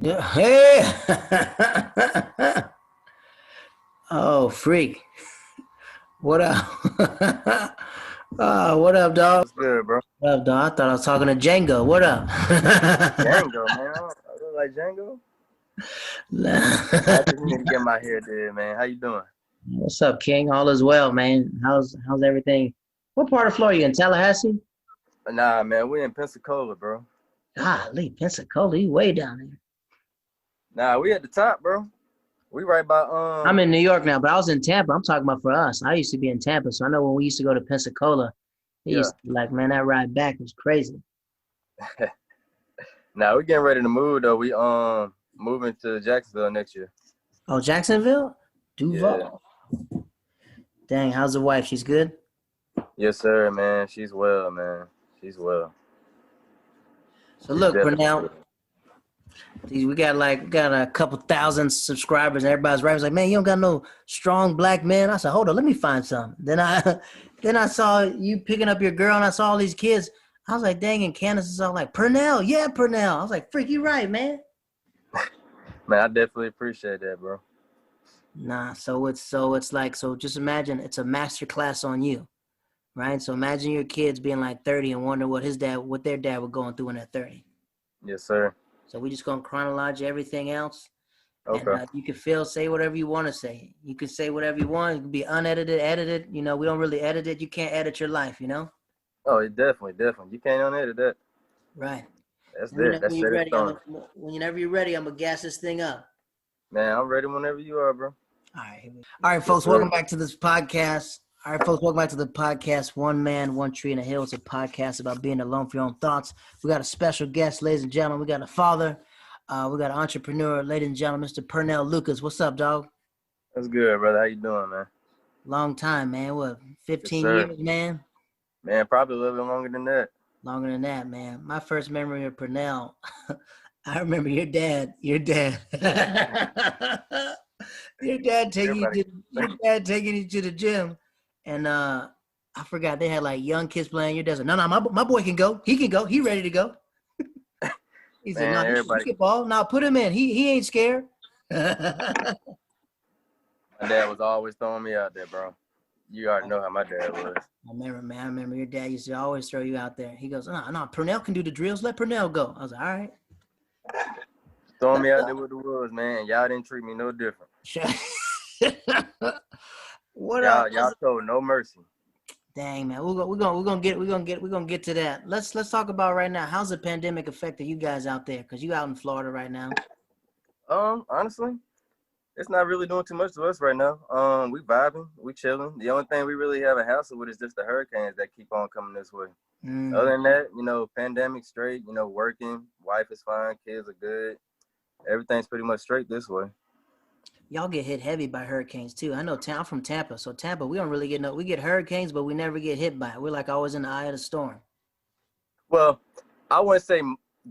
Yeah. Hey. Oh, freak. What up? What up, dog? What's good, bro? What up, dog? I thought I was talking to Django. What up? Django, man. I look like Django. I just need to get my hair did, man. How you doing? What's up, King? All is well, man. How's everything? What part of Florida you in? Tallahassee? Nah, man. We in Pensacola, bro. Golly, Pensacola, you way down there. Nah, we at the top, bro. We right by I'm in New York now, but I was in Tampa. I'm talking about for us. I used to be in Tampa, so I know when we used to go to Pensacola, it yeah. used to be like, man, that ride back was crazy. Nah, we getting ready to move though. We moving to Jacksonville next year. Oh, Jacksonville? Yeah. Duval. Dang, how's the wife? She's good? Yes, sir, man. She's well, man. She's well. So She's look, definitely Pernell, well. we got a couple thousand subscribers, and everybody's right. Like, man, you don't got no strong black men. I said, hold on, let me find some. Then I then I saw you picking up your girl, and I saw all these kids. I was like, dang, and Candace is all like, Pernell, yeah, Pernell. I was like, freak, you right, man. Man, I definitely appreciate that, bro. Nah, so just imagine it's a master class on you, right? So imagine your kids being like 30 and wonder what their dad was going through when they're 30. Yes, sir. So we just gonna chronologize everything else. And Okay. you can say whatever you want to say. You can say whatever you want. It can be unedited, edited. You know, we don't really edit it. You can't edit your life, you know? Oh, it definitely. You can't unedit that. Right. That's And it. That's set in stone. whenever you're ready, I'm gonna gas this thing up. Man, I'm ready whenever you are, bro. All right, Yes, folks. sir. Welcome back to this podcast. All right, folks. Welcome back to the podcast. One Man, One Tree in a Hill. It's a podcast about being alone for your own thoughts. We got a special guest, ladies and gentlemen. We got a father. We got an entrepreneur, ladies and gentlemen, Mr. Pernell Lucas. What's up, dog? That's good, brother. How you doing, man? Long time, man. What, Yes, 15 sir. years, man? Man, probably a little bit longer than that. Longer than that, man. My first memory of Pernell, I remember your dad. Your dad. Everybody. Your dad taking you to the gym, and I forgot they had like young kids playing. Your dad said, "No, my boy can go. He can go. He ready to go." He said, "No, Man, he everybody. can ball. Now put him in. He ain't scared." My dad was always throwing me out there, bro. You already know how my dad was. I remember, man. I remember your dad used to always throw you out there. He goes, no, Pernell can do the drills. Let Pernell go. I was like, all right. Throwing me out there with the wolves, man. Y'all didn't treat me no different. What up? Y'all showed no mercy. Dang, man, we're gonna get to that. Let's talk about right now. How's the pandemic affected you guys out there? Cause you out in Florida right now. Honestly, it's not really doing too much to us right now. We vibing, we chilling. The only thing we really have a hassle with is just the hurricanes that keep on coming this way. Other than that, pandemic straight. Working. Wife is fine. Kids are good. Everything's pretty much straight this way. Y'all get hit heavy by hurricanes too. I know. I'm from Tampa, so Tampa we don't really get we get hurricanes, but we never get hit by it. We're like always in the eye of the storm. Well, I wouldn't say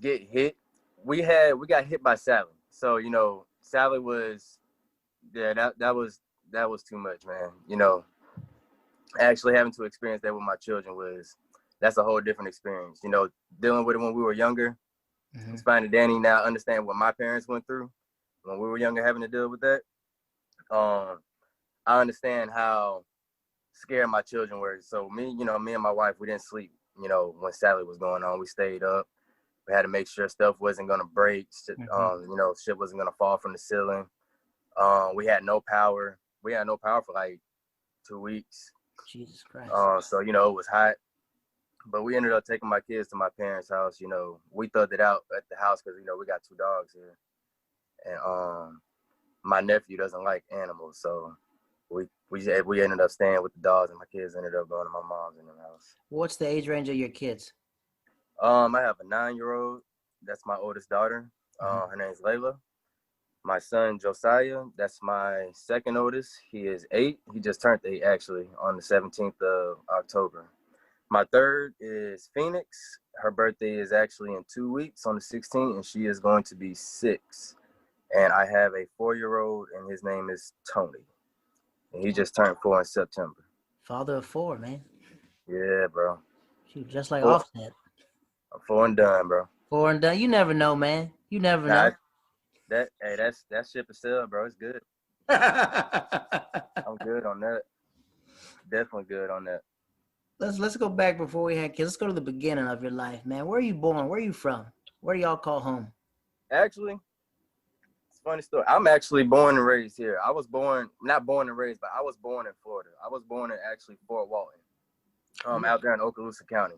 get hit. We got hit by Sally. So, Sally was that was too much, man. Actually having to experience that with my children that's a whole different experience. Dealing with it when we were younger. It's finding Danny now understand what my parents went through when we were younger, having to deal with that. I understand how scared my children were. So me and my wife, we didn't sleep, when Sally was going on. We stayed up. We had to make sure stuff wasn't going to break. Shit wasn't going to fall from the ceiling. We had no power. We had no power for like 2 weeks. Jesus Christ. So, it was hot. But we ended up taking my kids to my parents' house. We thugged it out at the house because, we got 2 dogs here. And my nephew doesn't like animals. So we ended up staying with the dogs, and my kids ended up going to my mom's in the house. What's the age range of your kids? I have a 9-year-old. That's my oldest daughter. Her name's Layla. My son, Josiah, that's my second oldest. He is 8. He just turned 8, actually, on the 17th of October. My third is Phoenix. Her birthday is actually in 2 weeks on the 16th, and she is going to be 6. And I have a 4-year-old, and his name is Tony. And he just turned 4 in September. Father of 4, man. Yeah, bro. Shoot, just like 4. Offset. I'm 4 and done, bro. 4 and done. You never know, man. You never know. That ship is sailed, bro. It's good. I'm good on that. Definitely good on that. Let's go back before we had kids. Let's go to the beginning of your life, man. Where are you born? Where are you from? Where do y'all call home? Actually, it's a funny story. I'm actually born and raised here. I was born, not born and raised, but I was born in Florida. I was born in actually Fort Walton, out there in Okaloosa County.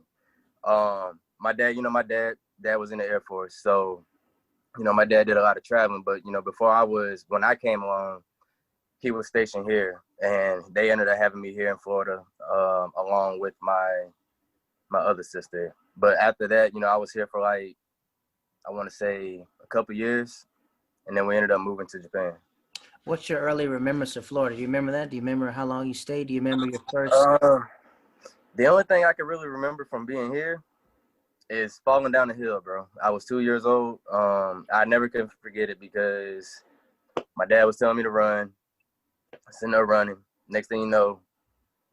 My dad, dad was in the Air Force, so my dad did a lot of traveling. But when I came along, he was stationed here, and they ended up having me here in Florida, along with my other sister. But after that, I was here for like, I want to say a couple years, and then we ended up moving to Japan. What's your early remembrance of Florida? Do you remember that? Do you remember how long you stayed? Do you remember your first? The only thing I can really remember from being here is falling down the hill, bro. I was 2 years old. I never could forget it because my dad was telling me to run. I sitting there running. Next thing you know,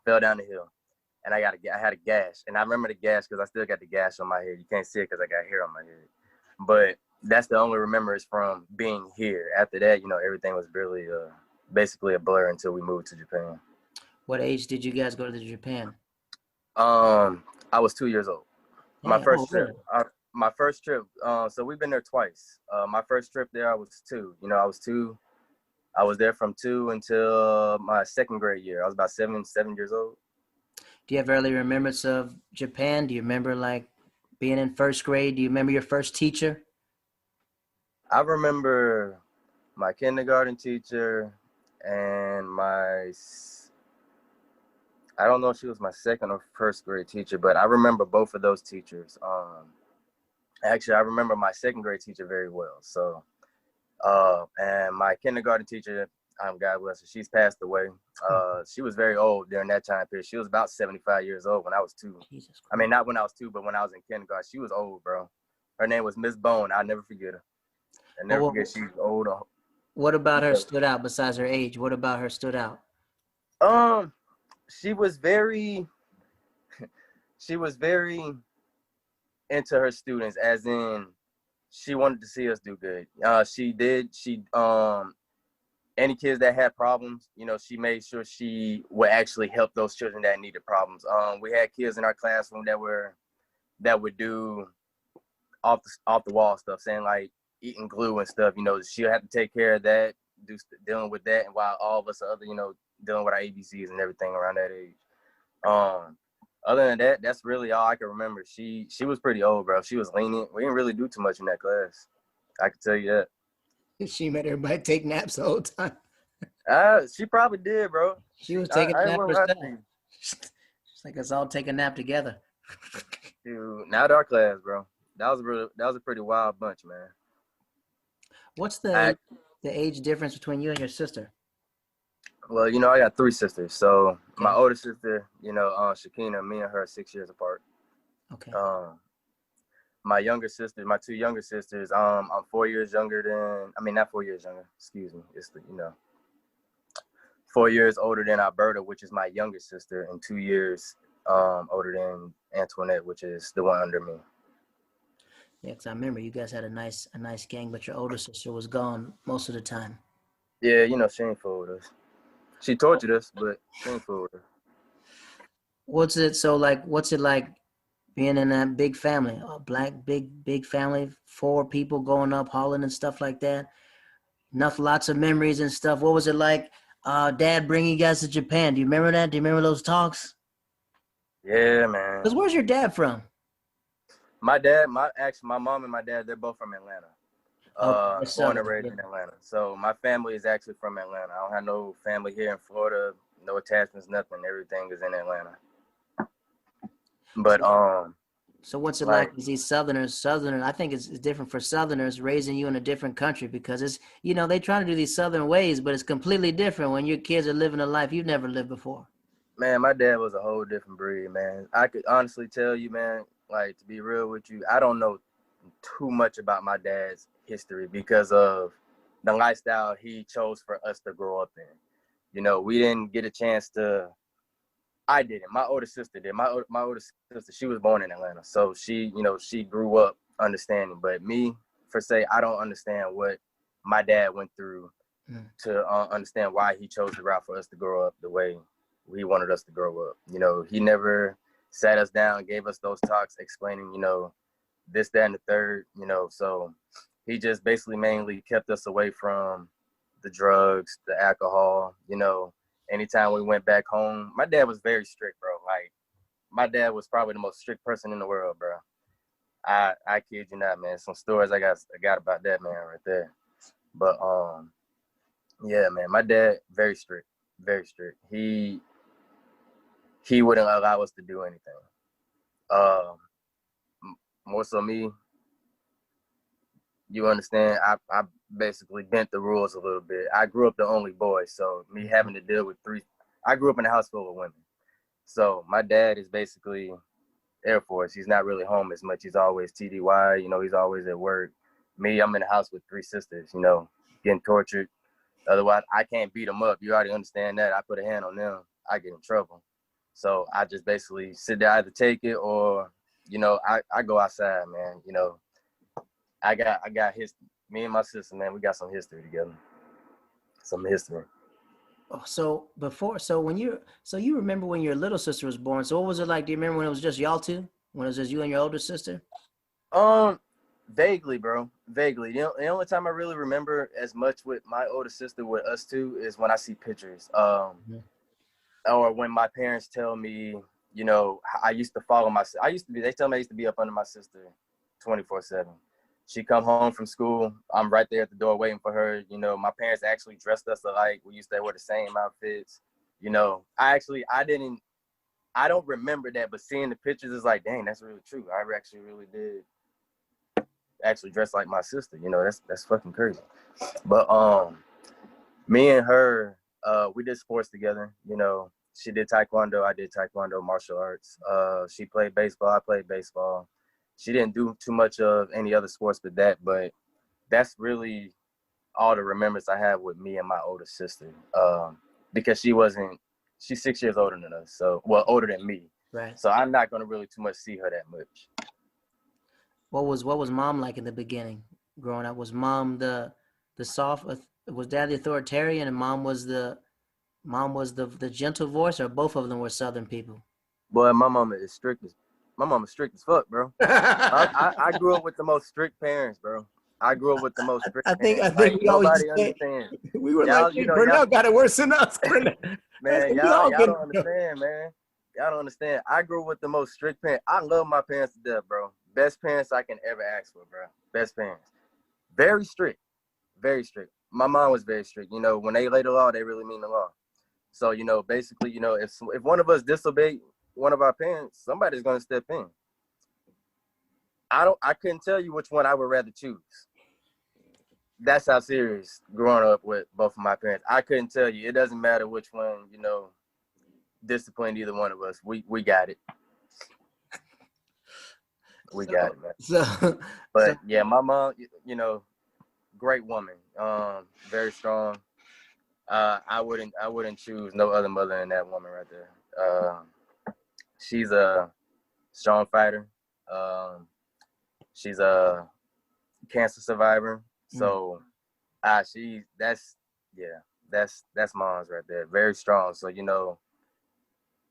fell down the hill, and I had a gash, and I remember the gash because I still got the gash on my head. You can't see it because I got hair on my head, but that's the only remembrance from being here. After that, everything was really basically a blur until we moved to Japan. What age did you guys go to Japan? I was 2 years old. My Dang, first trip. really? My first trip. So we've been there twice. My first trip there, I was 2. I was 2. I was there from 2 until my second grade year. I was about 7 years old. Do you have early remembrance of Japan? Do you remember like being in first grade? Do you remember your first teacher? I remember my kindergarten teacher and I don't know if she was my second or first grade teacher, but I remember both of those teachers. Actually, I remember my second grade teacher very well. So, and my kindergarten teacher, God bless her, she's passed away. She was very old during that time period. She was about 75 years old when I was 2. Jesus Christ. I mean, not when I was 2, but when I was in kindergarten. She was old, bro. Her name was Miss Bone. I'll never forget her. I'll never forget she's old. What about her stood out besides her age? What about her stood out? She was very into her students, as in she wanted to see us do good. Any kids that had problems, she made sure she would actually help those children that needed problems. We had kids in our classroom that would do off the wall stuff, saying like eating glue and stuff. She'll have to take care of that, dealing with that, and while all of us are other, dealing with our ABCs and everything around that age. Other than that, that's really all I can remember. She was pretty old, bro. She was lenient. We didn't really do too much in that class. I can tell you that. She made everybody take naps the whole time. She probably did, bro. She was taking a nap herself. You. It's like let's all take a nap together. Dude, not our class, bro. That was a pretty wild bunch, man. What's the age difference between you and your sister? Well, I got 3 sisters. So my older sister, Shakina, me and her are 6 years apart. Okay. My 2 younger sisters, I'm 4 years younger than, not 4 years younger, excuse me. It's 4 years older than Alberta, which is my younger sister, and 2 years older than Antoinette, which is the one under me. Yeah, because I remember you guys had a nice gang, but your older sister was gone most of the time. Yeah, she ain't fool with us. She tortured us, but she ain't fool with us. What's it like being in that big family, a black big family, 4 people going up Holland and stuff like that? Lots of memories and stuff. What was it like, Dad bringing you guys to Japan? Do you remember that? Do you remember those talks? Yeah, man. Because where's your dad from? My mom and my dad, they're both from Atlanta. Born and raised in Atlanta. So my family is actually from Atlanta. I don't have no family here in Florida, no attachments, nothing. Everything is in Atlanta. But so what's it like as these Southerners, I think it's different for Southerners raising you in a different country, because it's, they try to do these Southern ways, but it's completely different when your kids are living a life you've never lived before. Man, my dad was a whole different breed, man. I could honestly tell you, man, like, to be real with you, I don't know too much about my dad's history because of the lifestyle he chose for us to grow up in. We didn't get a chance to. I didn't. My older sister did. My older sister, she was born in Atlanta, so she grew up understanding. But me, per se, I don't understand what my dad went through Mm. to understand why he chose the route for us to grow up the way he wanted us to grow up. You know, he never sat us down, gave us those talks explaining, you know, this, that, and the third, you know. So he just basically mainly kept us away from the drugs, the alcohol, you know. Anytime we went back home, my dad was very strict, bro. Like, my dad was probably the most strict person in the world, bro. I kid you not, man. Some stories I got about that man right there. But yeah, man, my dad very strict, very strict. He wouldn't allow us to do anything. Uh, More so me, you understand? I basically bent the rules a little bit. I grew up the only boy, so me having to deal with three. I grew up in a house full of women, so my dad is basically Air Force. He's not really home as much. He's always TDY. You know, he's always at work. Me, I'm in the house with three sisters. You know, getting tortured. Otherwise, I can't beat them up. You already understand that. I put a hand on them, I get in trouble. So I just basically sit there, either take it or, you know, I go outside, man. You know, I got me and my sister, man, we got some history together. Some history. Oh, so you remember when your little sister was born? So what was it like? Do you remember when it was just y'all two? When it was just you and your older sister? Um, Vaguely, bro. Vaguely. You know, the only time I really remember as much with my older sister with us two is when I see pictures. Mhm. Or when my parents tell me, you know, I used to follow they tell me I used to be up under my sister 24/7. She come home from school, I'm right there at the door waiting for her. You know, my parents actually dressed us alike. We used to wear the same outfits. You know, I don't remember that, but seeing the pictures is like, dang, that's really true. I actually really did actually dress like my sister. You know, that's fucking crazy. But me and her, we did sports together. You know, she did taekwondo, I did taekwondo, martial arts. She played baseball, I played baseball. She didn't do too much of any other sports but that, but that's really all the remembrance I have with me and my older sister. Because she's 6 years older than us, so, well, older than me. Right. So I'm not gonna really too much see her that much. What was mom like in the beginning growing up? Was mom the soft was dad the authoritarian and mom was the gentle voice, or both of them were southern people? Boy, my mama is strict as fuck, bro. I grew up with the most strict parents, bro. I grew up with the most strict I parents. think Like, we always nobody say understands. we were like, Y'all, you hey, know, y'all, Pernell got it worse than us. man, We all y'all get don't understand, man. Y'all don't understand. I grew up with the most strict parents. I love my parents to death, bro. Best parents I can ever ask for, bro. Best parents. Very strict. Very strict. My mom was very strict. You know, when they lay the law, they really mean the law. So, you know, basically, you know, if one of us disobeyed one of our parents, somebody's gonna step in. I couldn't tell you which one I would rather choose. That's how serious growing up with both of my parents. I couldn't tell you. It doesn't matter which one, you know, disciplined either one of us. We got it. We got so it, man. so so But yeah, my mom, you know, great woman. Very strong. I wouldn't choose no other mother than that woman right there. She's a strong fighter. She's a cancer survivor. mm. So that's yeah, that's mom's right there. Very strong. So, you know,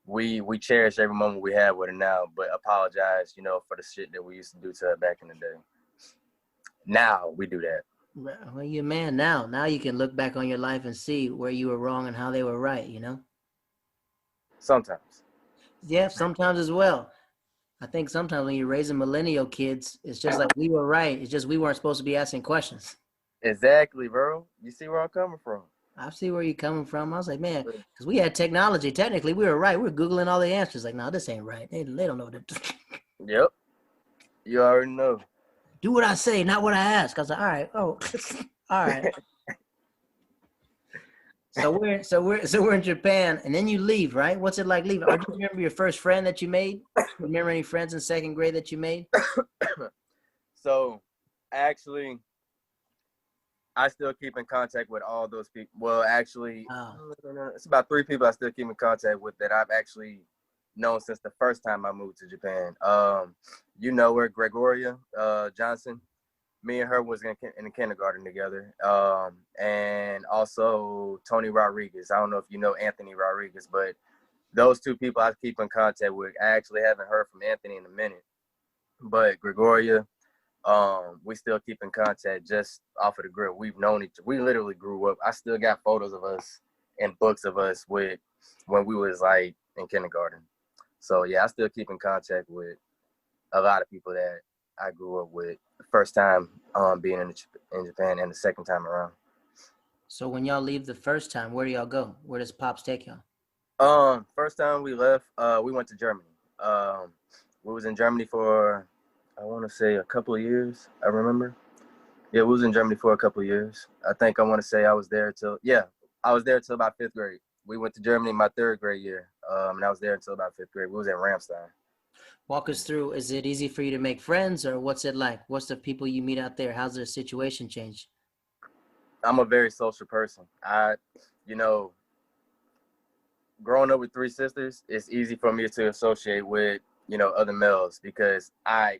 we cherish every moment we have with her now, but apologize, you know, for the shit that we used to do to her back in the day. Now we do that. Well, you're a man now. Now you can look back on your life and see where you were wrong and how they were right, you know? Sometimes. Yeah, sometimes as well. I think sometimes when you're raising millennial kids, it's just like we were right. It's just we weren't supposed to be asking questions. Exactly, bro. You see where I'm coming from. I see where you're coming from. I was like, man, because we had technology. Technically, we were right. We were Googling all the answers. Like, no, this ain't right. They don't know what to Yep. You already know. do. What I say, not what I ask. I was like, all right. Oh, all right. So we're in Japan, and then you leave, right? What's it like leaving? Or do you remember your first friend that you made? Remember any friends in second grade that you made? So actually, I still keep in contact with all those people. Well, actually, Oh, it's about 3 people I still keep in contact with that I've actually known since the first time I moved to Japan. You know her, Gregoria Johnson. me and her was in the kindergarten together. And also Tony Rodriguez. I don't know if you know Anthony Rodriguez, but those two people I keep in contact with. I actually haven't heard from Anthony in a minute, but Gregoria, we still keep in contact just off of the grid. We've known each other. We literally grew up. I still got photos of us and books of us with when we was like in kindergarten. So yeah, I still keep in contact with a lot of people that I grew up with the first time being in Japan and the second time around. So when y'all leave the first time, where do y'all go? Where does Pops take y'all? First time we left, we went to Germany. We was in Germany for, I want to say, a couple of years. I remember. Yeah, we was in Germany for a couple of years. I think I want to say I was there I was there till about 5th grade. We went to Germany my 3rd grade year, and I was there until about 5th grade. We was in Ramstein. Walk us through. Is it easy for you to make friends, or what's it like? What's the people you meet out there? How's their situation change? I'm a very social person. You know, growing up with 3 sisters, it's easy for me to associate with, other males because I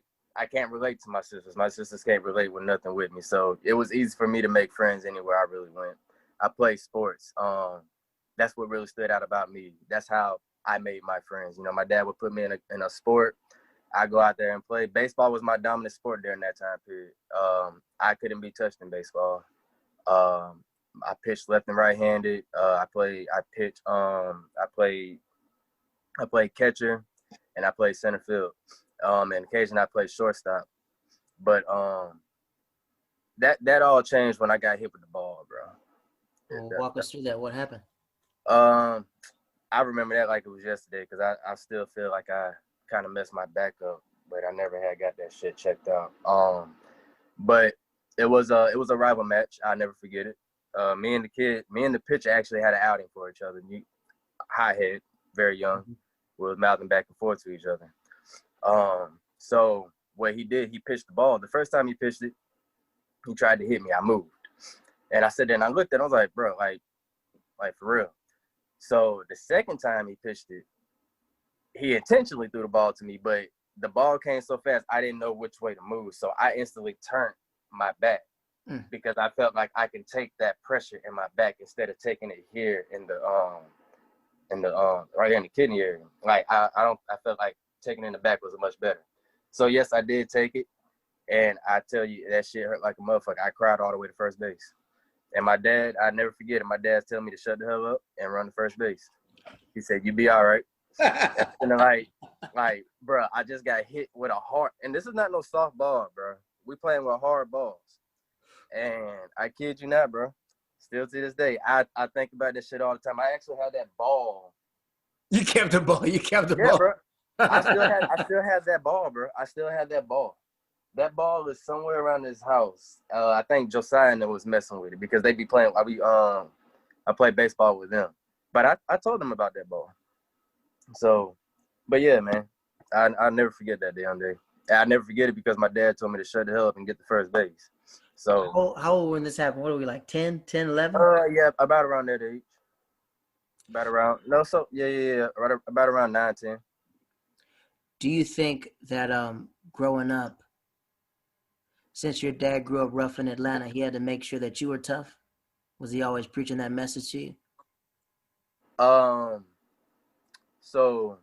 can't relate to my sisters. My sisters can't relate with nothing with me. So it was easy for me to make friends anywhere I really went. I played sports. That's what really stood out about me. That's how I made my friends. My dad would put me in a sport. I go out there and play. Baseball was my dominant sport during that time period. I couldn't be touched in baseball. I pitched left and right handed. I pitched. I played catcher, and I played center field. And occasionally I played shortstop. But that all changed when I got hit with the ball, bro. Well, walk us through that. What happened? I remember that like it was yesterday because I still feel like I kind of messed my back up, but I never had got that shit checked out. But it was a rival match. I'll never forget it. Me and the pitcher actually had an outing for each other. High head, very young. We was mouthing back and forth to each other. So what he did, he pitched the ball. The first time he pitched it, he tried to hit me. I moved. And I said that, and I looked at him, I was like, bro, like for real. So the second time he pitched it, he intentionally threw the ball to me, but the ball came so fast, I didn't know which way to move. So I instantly turned my back because I felt like I can take that pressure in my back instead of taking it here in the right here in the kidney area. Like I felt like taking it in the back was much better. So yes, I did take it. And I tell you, that shit hurt like a motherfucker. I cried all the way to first base. And my dad, I never forget it. My dad's telling me to shut the hell up and run to first base. He said, "You be all right." And then like, bro, I just got hit with a hard, and this is not no soft ball, bro. We playing with hard balls. And I kid you not, bro. Still to this day, I think about this shit all the time. I actually had that ball. You kept the ball. You kept the Yeah, ball. bro. I still had that ball, bro. I still had that ball. That ball is somewhere around this house. I think Josiah was messing with it because they be playing. I play baseball with them, but I told them about that ball. So, but yeah, man, I'll never forget that damn day. I never forget it because my dad told me to shut the hell up and get to first base. So how old when this happened? What are we, like 10, 11? Yeah, about around that age. About around right about around 9, 10. Do you think that growing up, since your dad grew up rough in Atlanta, he had to make sure that you were tough? Was he always preaching that message to you? So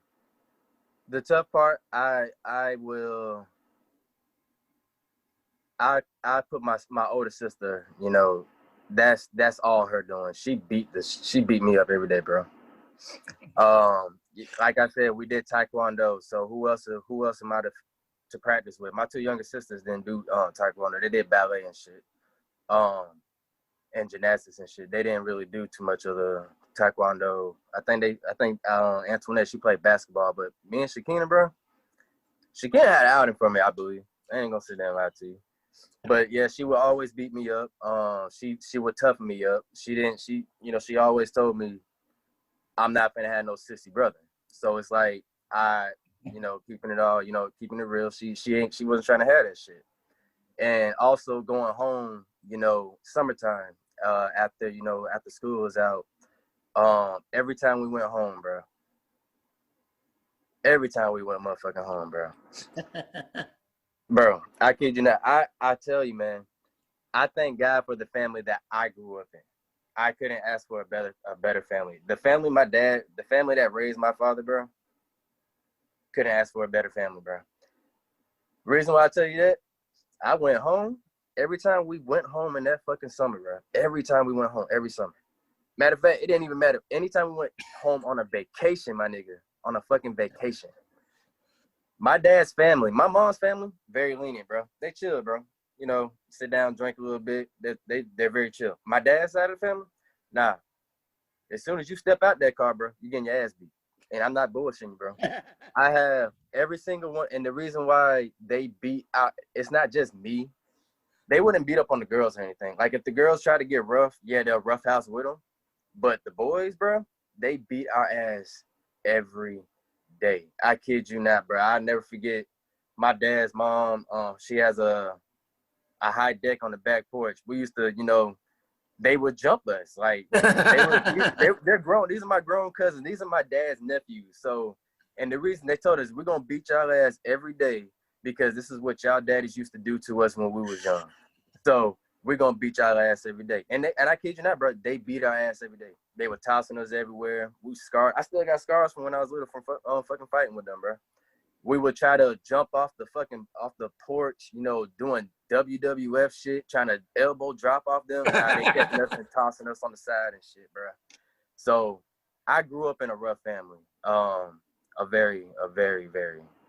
the tough part, I put my older sister, that's all her doing. She beat me up every day, bro. Like I said, we did taekwondo. So who else am I to practice with? My 2 younger sisters didn't do taekwondo. They did ballet and shit, and gymnastics and shit. They didn't really do too much of the taekwondo. I think Antoinette, she played basketball, but me and Shakina, bro, Shakina had an outing for me, I believe. I ain't gonna sit there and lie to you. But yeah, she would always beat me up. She would toughen me up. She always told me I'm not gonna have no sissy brother. So it's like keeping it all, keeping it real. She wasn't trying to have that shit. And also going home, summertime, after school was out, every time we went home, bro. Every time we went motherfucking home, bro. Bro, I kid you not. I tell you, man, I thank God for the family that I grew up in. I couldn't ask for a better family. The family that raised my father, bro, couldn't ask for a better family, bro. Reason why I tell you that, I went home every time we went home in that fucking summer, bro. Every time we went home, every summer. Matter of fact, it didn't even matter. Anytime we went home on a vacation, my nigga, on a fucking vacation. My dad's family, my mom's family, very lenient, bro. They chill, bro. You know, sit down, drink a little bit. They're very chill. My dad's side of the family, nah. As soon as you step out that car, bro, you getting your ass beat. And I'm not bullshitting, bro. I have every single one, and the reason why they beat out, it's not just me. They wouldn't beat up on the girls or anything. Like if the girls try to get rough, yeah, they'll rough house with them. But the boys, bro, they beat our ass every day. I kid you not, bro. I'll never forget my dad's mom. She has a high deck on the back porch. We used to, you know, they would jump us. Like they're grown. These are my grown cousins. These are my dad's nephews. So, and the reason they told us we're gonna beat y'all ass every day because this is what y'all daddies used to do to us when we was young. So we're gonna beat y'all ass every day. And I kid you not, bro, they beat our ass every day. They were tossing us everywhere. We scarred. I still got scars from when I was little from fucking fighting with them, bro. We would try to jump off the porch, you know, doing WWF shit, trying to elbow drop off them. Nah, they catching us and tossing us on the side and shit, bro. So I grew up in a rough family, a very, very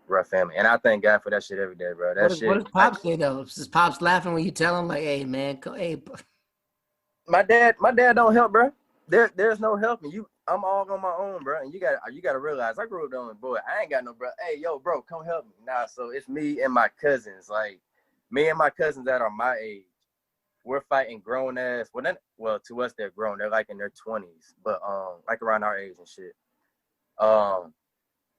rough family, and I thank God for that shit every day, bro. That shit. What does Pops say though? Is Pops laughing when you tell him like, "Hey, man, hey"? My dad don't help, bro. There's no helping you. I'm all on my own, bro. And you gotta realize I grew up doing, boy. I ain't got no bro. Hey, yo, bro, come help me. Nah, so it's me and my cousins. Like me and my cousins that are my age. We're fighting grown ass. Well, to us they're grown. They're like in their 20s, but like around our age and shit.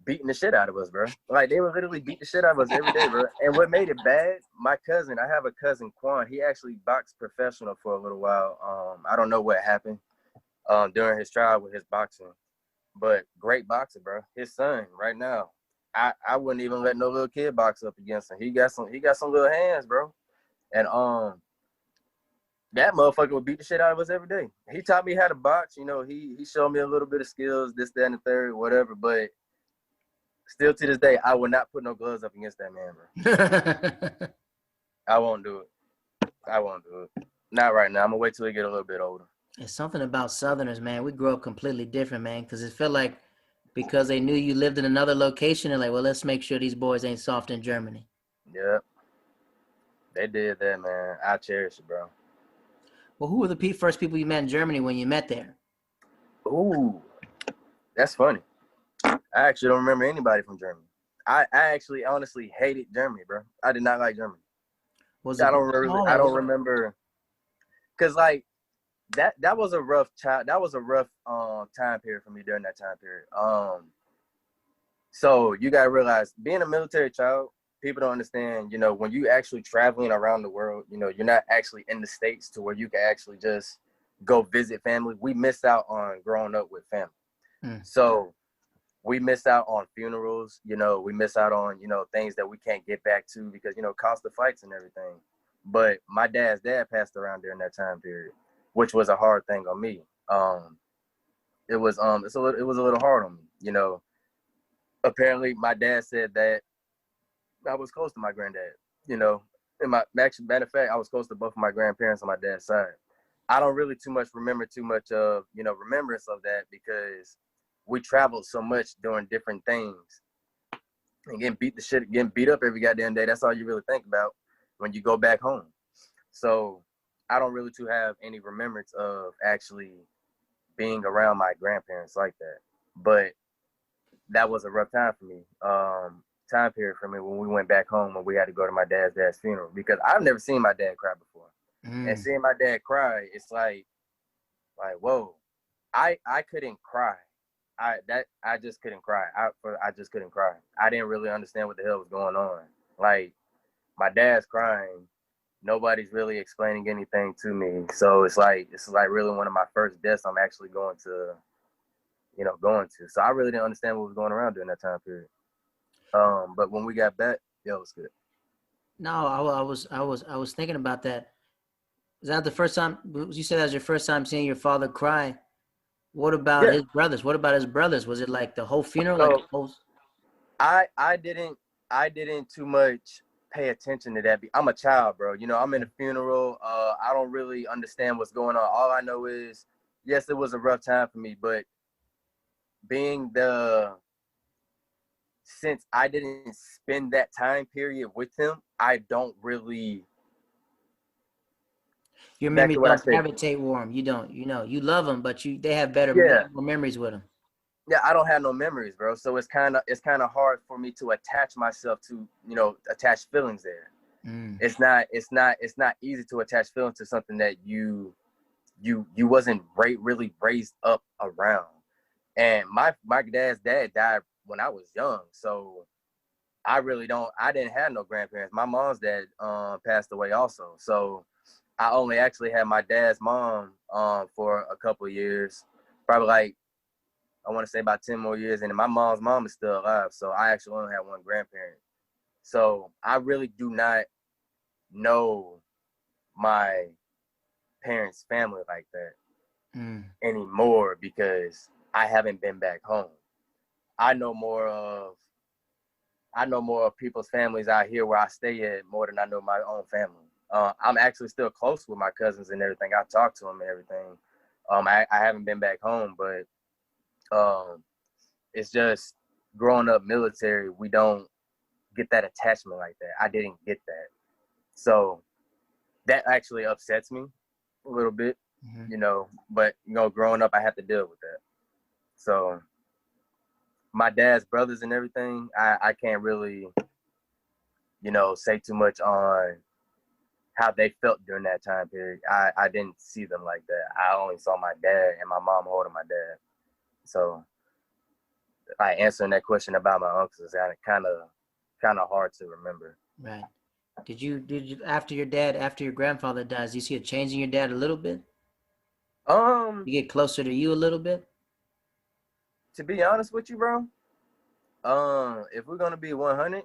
Beating the shit out of us, bro. Like they would literally beat the shit out of us every day, bro. And what made it bad, my cousin, I have a cousin, Quan. He actually boxed professional for a little while. I don't know what happened during his trial with his boxing, but great boxer, bro. His son, right now, I wouldn't even let no little kid box up against him. He got some little hands, bro. And that motherfucker would beat the shit out of us every day. He taught me how to box. You know, he showed me a little bit of skills, this, that, and the third, whatever. But still to this day, I will not put no gloves up against that man, bro. I won't do it. I won't do it. Not right now. I'm gonna wait till he get a little bit older. It's something about Southerners, man. We grew up completely different, man, because it felt like because they knew you lived in another location, they're like, well, let's make sure these boys ain't soft in Germany. Yeah, they did that, man. I cherish it, bro. Well, who were the first people you met in Germany when you met there? Ooh, that's funny. I actually don't remember anybody from Germany. I actually honestly hated Germany, bro. I did not like Germany. I don't remember, cause like that was a rough time period for me during that time period. So you gotta realize, being a military child, people don't understand. You know, when you actually traveling around the world, you know, you're not actually in the States to where you can actually just go visit family. We missed out on growing up with family. So we miss out on funerals, you know, we miss out on, you know, things that we can't get back to because, you know, cost of flights and everything. But my dad's dad passed around during that time period, which was a hard thing on me. It was a little hard on me, you know. Apparently my dad said that I was close to my granddad, you know. Matter of fact, I was close to both of my grandparents on my dad's side. I don't really remember too much of, you know, remembrance of that because we traveled so much doing different things and getting beat up every goddamn day. That's all you really think about when you go back home. So I don't really have any remembrance of actually being around my grandparents like that. But that was a rough time for me. Time period for me when we went back home and we had to go to my dad's funeral because I've never seen my dad cry before. And seeing my dad cry, it's like whoa. I couldn't cry. I just couldn't cry. I just couldn't cry. I didn't really understand what the hell was going on. Like, my dad's crying. Nobody's really explaining anything to me. So it's like really one of my first deaths I'm actually going to. So I really didn't understand what was going around during that time period. But when we got back, yo, it was good. No, I was thinking about that. Is that the first time you said that was your first time seeing your father cry? What about Yeah. his brothers? What about his brothers? Was it like the whole funeral, like a So whole? I didn't too much pay attention to that. I'm a child, bro. You know, I'm in a funeral. I don't really understand what's going on. All I know is, yes, it was a rough time for me, but being the since I didn't spend that time period with him, I don't really Your back memories to what I don't said. gravitate warm. You don't. You know, you love them, but they have better, you Yeah, have more memories with them. yeah, I don't have no memories, bro. So it's kind of hard for me to attach myself to, attach feelings there. Mm. It's not easy to attach feelings to something that you wasn't really raised up around. And my dad's dad died when I was young, so I didn't have no grandparents. My mom's dad passed away also, so I only actually had my dad's mom for a couple of years, probably like I want to say about 10 more years, and then my mom's mom is still alive, so I actually only have one grandparent. So I really do not know my parents' family like that Mm. anymore because I haven't been back home. I know more of I know more of people's families out here where I stay at more than I know my own family. I'm actually still close with my cousins and everything. I talk to them and everything. I haven't been back home, but um, it's just growing up military. We don't get that attachment like that. I didn't get that, so that actually upsets me a little bit, Hmm. But growing up, I had to deal with that. So my dad's brothers and everything, I can't really, say too much on how they felt during that time period. I didn't see them like that. I only saw my dad and my mom holding my dad. So like answering that question about my uncles is kind of hard to remember. Right. Did you after your grandfather dies, do you see a change in your dad a little bit? Um, You get closer to you a little bit? to be honest with you, bro, if we're gonna be 100,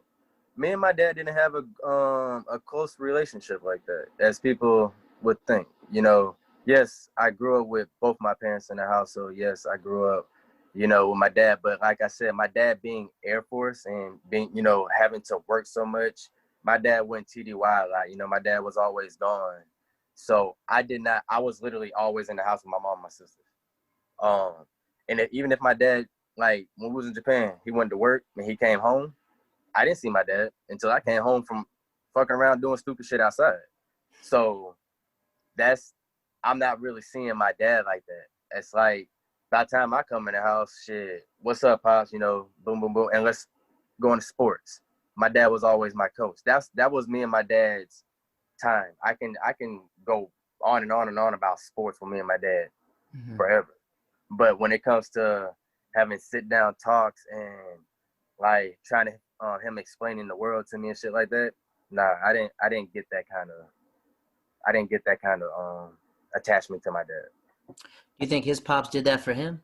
me and my dad didn't have a close relationship like that, as people would think. Yes, I grew up with both my parents in the house, so yes, I grew up, with my dad. But like I said, my dad being Air Force and being, having to work so much, my dad went TDY a lot. My dad was always gone, so I did not. I was literally always in the house with my mom and my sisters. Um, and even if my dad, like when we was in Japan, he went to work and he came home. I didn't see my dad until I came home from fucking around doing stupid shit outside. So that's I'm not really seeing my dad like that. It's like by the time I come in the house, shit, what's up, pops? Boom, boom, boom, and let's go into sports. My dad was always my coach. That was me and my dad's time. I can go on and on and on about sports with me and my dad Hmm. forever. But when it comes to having sit down talks and like trying to him explaining the world to me and shit like that, nah, I didn't get that kind of attachment to my dad. Do you think his pops did that for him,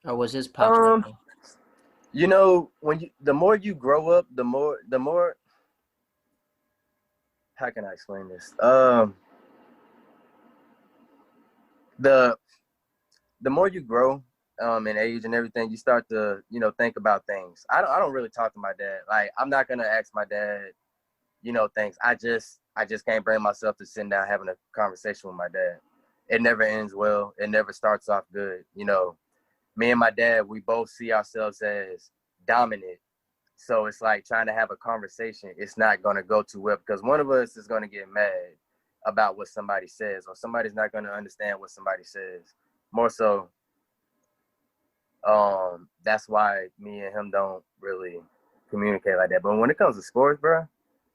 or was his pops like Um, that? when the more you grow up, the more how can I explain this? The the more you grow in age and everything, you start to think about things. I don't really talk to my dad. Like I'm not gonna ask my dad things. I just can't bring myself to sitting down having a conversation with my dad. It never ends well. It never starts off good. Me and my dad, we both see ourselves as dominant. So it's like trying to have a conversation. It's not gonna go too well because one of us is gonna get mad about what somebody says, or somebody's not gonna understand what somebody says. More so, that's why me and him don't really communicate like that. But when it comes to sports, bro,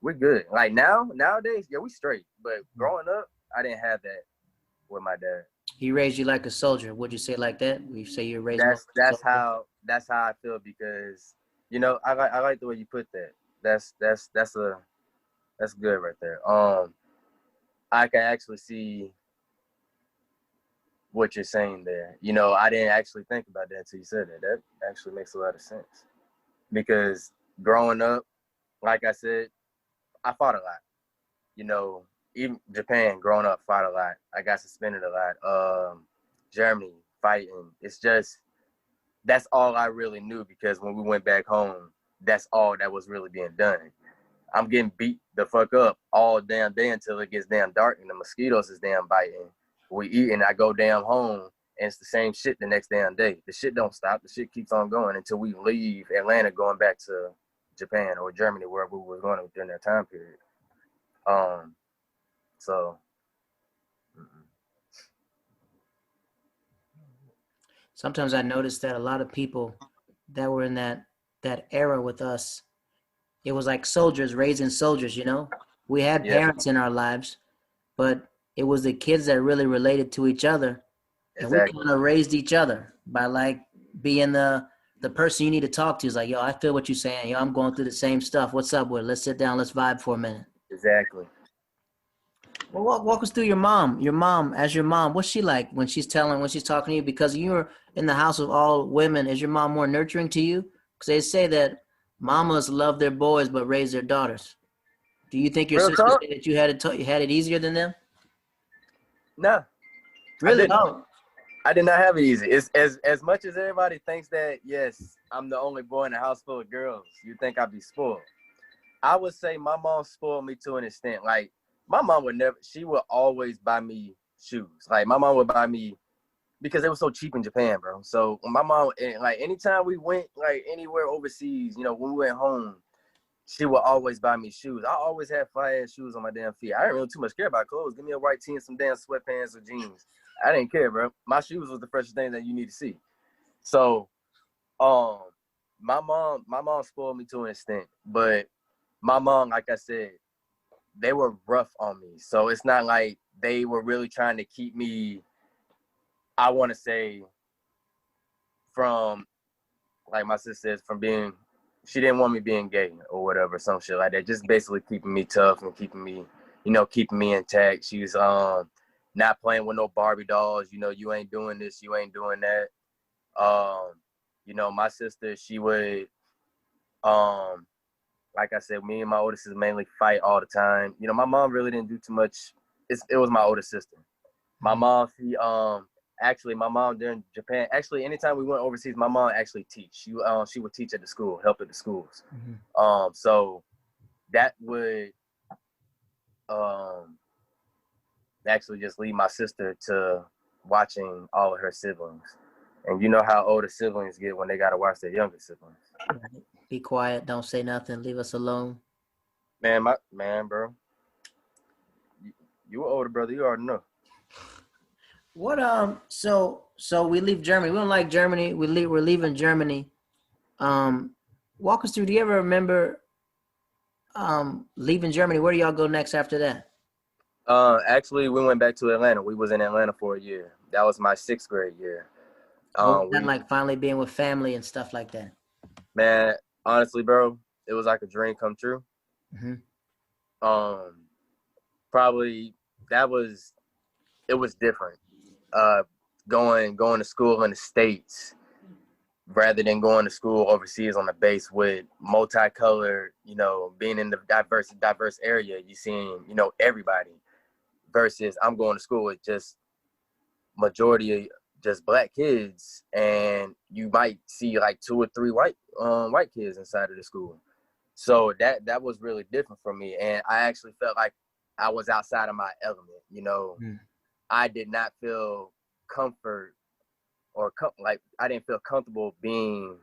we're good. Like nowadays, yeah, we straight. But growing up, I didn't have that with my dad. He raised you like a soldier. Would you say like that? Would you say you were raised more That's like a that's soldier? how that's how I feel because I like the way you put that. That's good right there. I can actually see what you're saying there. I didn't actually think about that until you said that. That actually makes a lot of sense because growing up, like I said, I fought a lot. you know, even Japan, growing up, fought a lot. I got suspended a lot. Germany, fighting. It's just, that's all I really knew, because when we went back home, that's all that was really being done. I'm getting beat the fuck up all damn day until it gets damn dark and the mosquitoes is damn biting. We eat and I go damn home and it's the same shit the next damn day. The shit don't stop. The shit keeps on going until we leave Atlanta going back to Japan or Germany, wherever we were going during that time period. So. Sometimes I noticed that a lot of people that were in that era with us, it was like soldiers raising soldiers, you know? We had Yeah, parents in our lives, but it was the kids that really related to each other, and we exactly. kind of raised each other by like being the person you need to talk to. Is like, yo, I feel what you're saying. Yo, I'm going through the same stuff. What's up, with? Let's sit down. Let's vibe for a minute. Exactly. Well, walk us through your mom. Your mom, as your mom, what's she like when she's talking to you? Because you're in the house of all women. Is your mom more nurturing to you? Because they say that mamas love their boys but raise their daughters. Do you think your Real sister talk? said that you had it easier than them? No, I Really? didn't. Oh, I did not have it easy. It's as much as everybody thinks that, yes, I'm the only boy in a house full of girls, you think I'd be spoiled. I would say my mom spoiled me to an extent. Like, my mom she would always buy me shoes. Like, my mom would buy me, because it was so cheap in Japan, bro. So my mom, like, anytime we went, like, anywhere overseas, you know, when we went home, she would always buy me shoes. I always had fire ass shoes on my damn feet. I didn't really too much care about clothes. Give me a white tee and some damn sweatpants or jeans. I didn't care, bro. My shoes was the first thing that you need to see. So, um, my mom spoiled me to an extent, but my mom, like I said, they were rough on me. So it's not like they were really trying to keep me, I want to say, from, like my sister says, from being, she didn't want me being gay or whatever, some shit like that. Just basically keeping me tough and keeping me, keeping me intact. She was not playing with no Barbie dolls. You know, you ain't doing this, you ain't doing that. My sister, she would, like I said, me and my older sister mainly fight all the time. My mom really didn't do too much. It was my older sister. My mom, actually, my mom during Japan, actually, anytime we went overseas, my mom actually teach. She would teach at the school, help at the schools. So that would actually just lead my sister to watching all of her siblings. And you know how older siblings get when they got to watch their younger siblings. be quiet. Don't say nothing. Leave us alone. Man, bro, you an older brother. You already know. What so we leave Germany. We don't like Germany. We're leaving Germany. Walk us through. Do you ever remember leaving Germany? Where do y'all go next after that? Actually, we went back to Atlanta. We was in Atlanta for a year. That was my 6th grade year. What was that We like, finally being with family and stuff like that? Man, honestly, bro, it was like a dream come true. Mm-hmm. Probably it was different. Going to school in the States rather than going to school overseas on the base with multicolored, being in the diverse area, you seeing, everybody, versus I'm going to school with just majority of just black kids, and you might see like 2 or 3 white kids inside of the school. So that was really different for me, and I actually felt like I was outside of my element. Mm. I did not feel comfort like I didn't feel comfortable being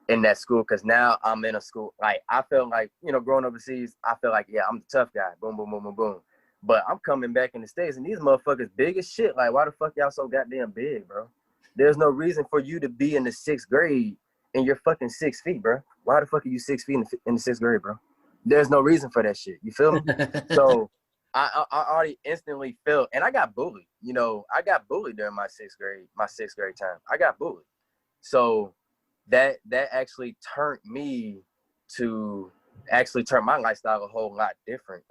in that school, because now I'm in a school, like I felt like, growing overseas, I feel like, yeah, I'm the tough guy, boom, boom, boom, boom, boom. But I'm coming back in the States and these motherfuckers big as shit. Like, why the fuck y'all so goddamn big, bro? There's no reason for you to be in the 6th grade and you're fucking 6 feet, bro. Why the fuck are you 6 feet in the 6th grade, bro? There's no reason for that shit. You feel me? So I already instantly felt, and I got bullied. I got bullied during my 6th grade time. I got bullied. So that actually turned me to actually turn my lifestyle a whole lot different.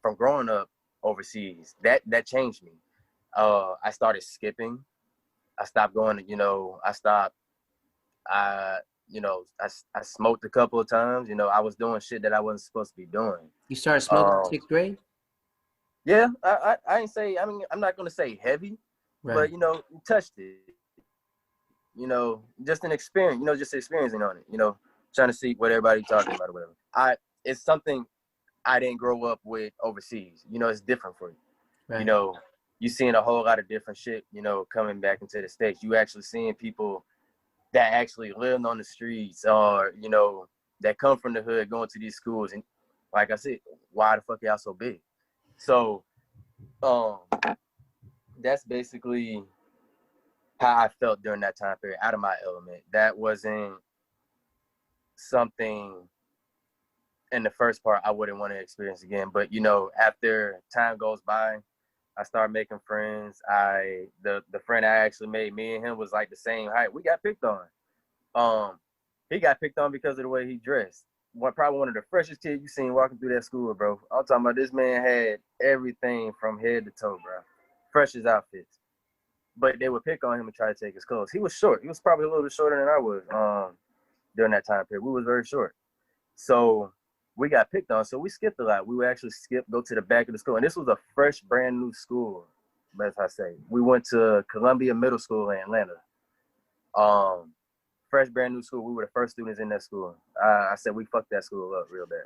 From growing up overseas, that changed me. I started skipping. I stopped going to, I stopped, You know, I smoked a couple of times. You know, I was doing shit that I wasn't supposed to be doing. You started smoking in sixth grade? Yeah, I ain't say, I mean, I'm not going to say heavy, Right. but, you know, you touched it. You know, just an experience, you know, just experiencing on it, you know, trying to see what everybody talking about or whatever. It's something I didn't grow up with overseas. You know, it's different for you. Right. You know, you seeing a whole lot of different shit, you know, coming back into the States. You actually seeing people that actually lived on the streets or, you know, that come from the hood going to these schools. And like I said, why the fuck y'all so big? So that's basically how I felt during that time period, out of my element. That wasn't something in the first part I wouldn't want to experience again. But, you know, after time goes by, I started making friends. The friend I actually made, me and him was like the same height. We got picked on. He got picked on because of the way he dressed. Probably one of the freshest kids you seen walking through that school, bro. I'm talking about, this man had everything from head to toe, bro. Freshest outfits. But they would pick on him and try to take his clothes. He was short. He was probably a little bit shorter than I was during that time period. We was very short. So we got picked on. So we skipped a lot. We would actually go to the back of the school. And this was a fresh, brand new school, as I say. We went to Columbia Middle School in Atlanta. Fresh, brand new school. We were the first students in that school. I said we fucked that school up real bad.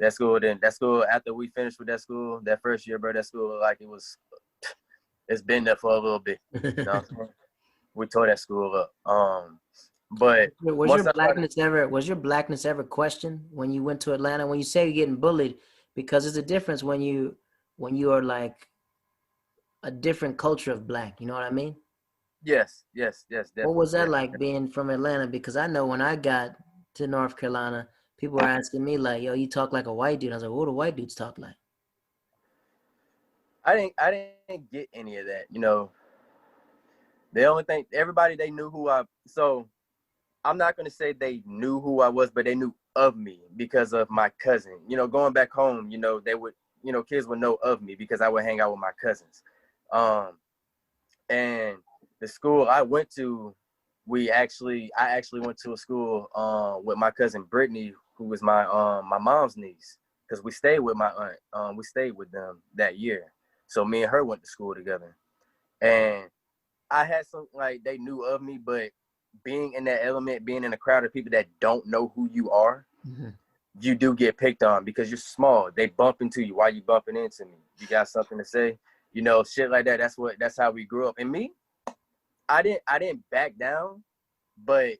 That school, after we finished with that school, that first year, bro, that school looked like it's been there for a little bit. You know what I'm saying? We tore that school up. But was your blackness ever questioned when you went to Atlanta? When you say you're getting bullied, because there's a difference when you are like a different culture of black. You know what I mean? Yes, definitely. What was that Definitely. like being from Atlanta? Because I know when I got to North Carolina, people were asking me like, "Yo, you talk like a white dude." I was like, "What do white dudes talk like?" I didn't get any of that. You know, the only thing, everybody, they knew so I'm not going to say they knew who I was, but they knew of me because of my cousin. You know, going back home, you know, kids would know of me because I would hang out with my cousins. And the school I went to, I actually went to a school with my cousin Brittany, who was my mom's niece, because we stayed with my aunt. We stayed with them that year. So me and her went to school together. And I had some, like, they knew of me, but being in that element, being in a crowd of people that don't know who you are, you do get picked on because you're small. They bump into you. Why you bumping into me? You got something to say? You know, shit like that. That's how we grew up. And me, I didn't back down, but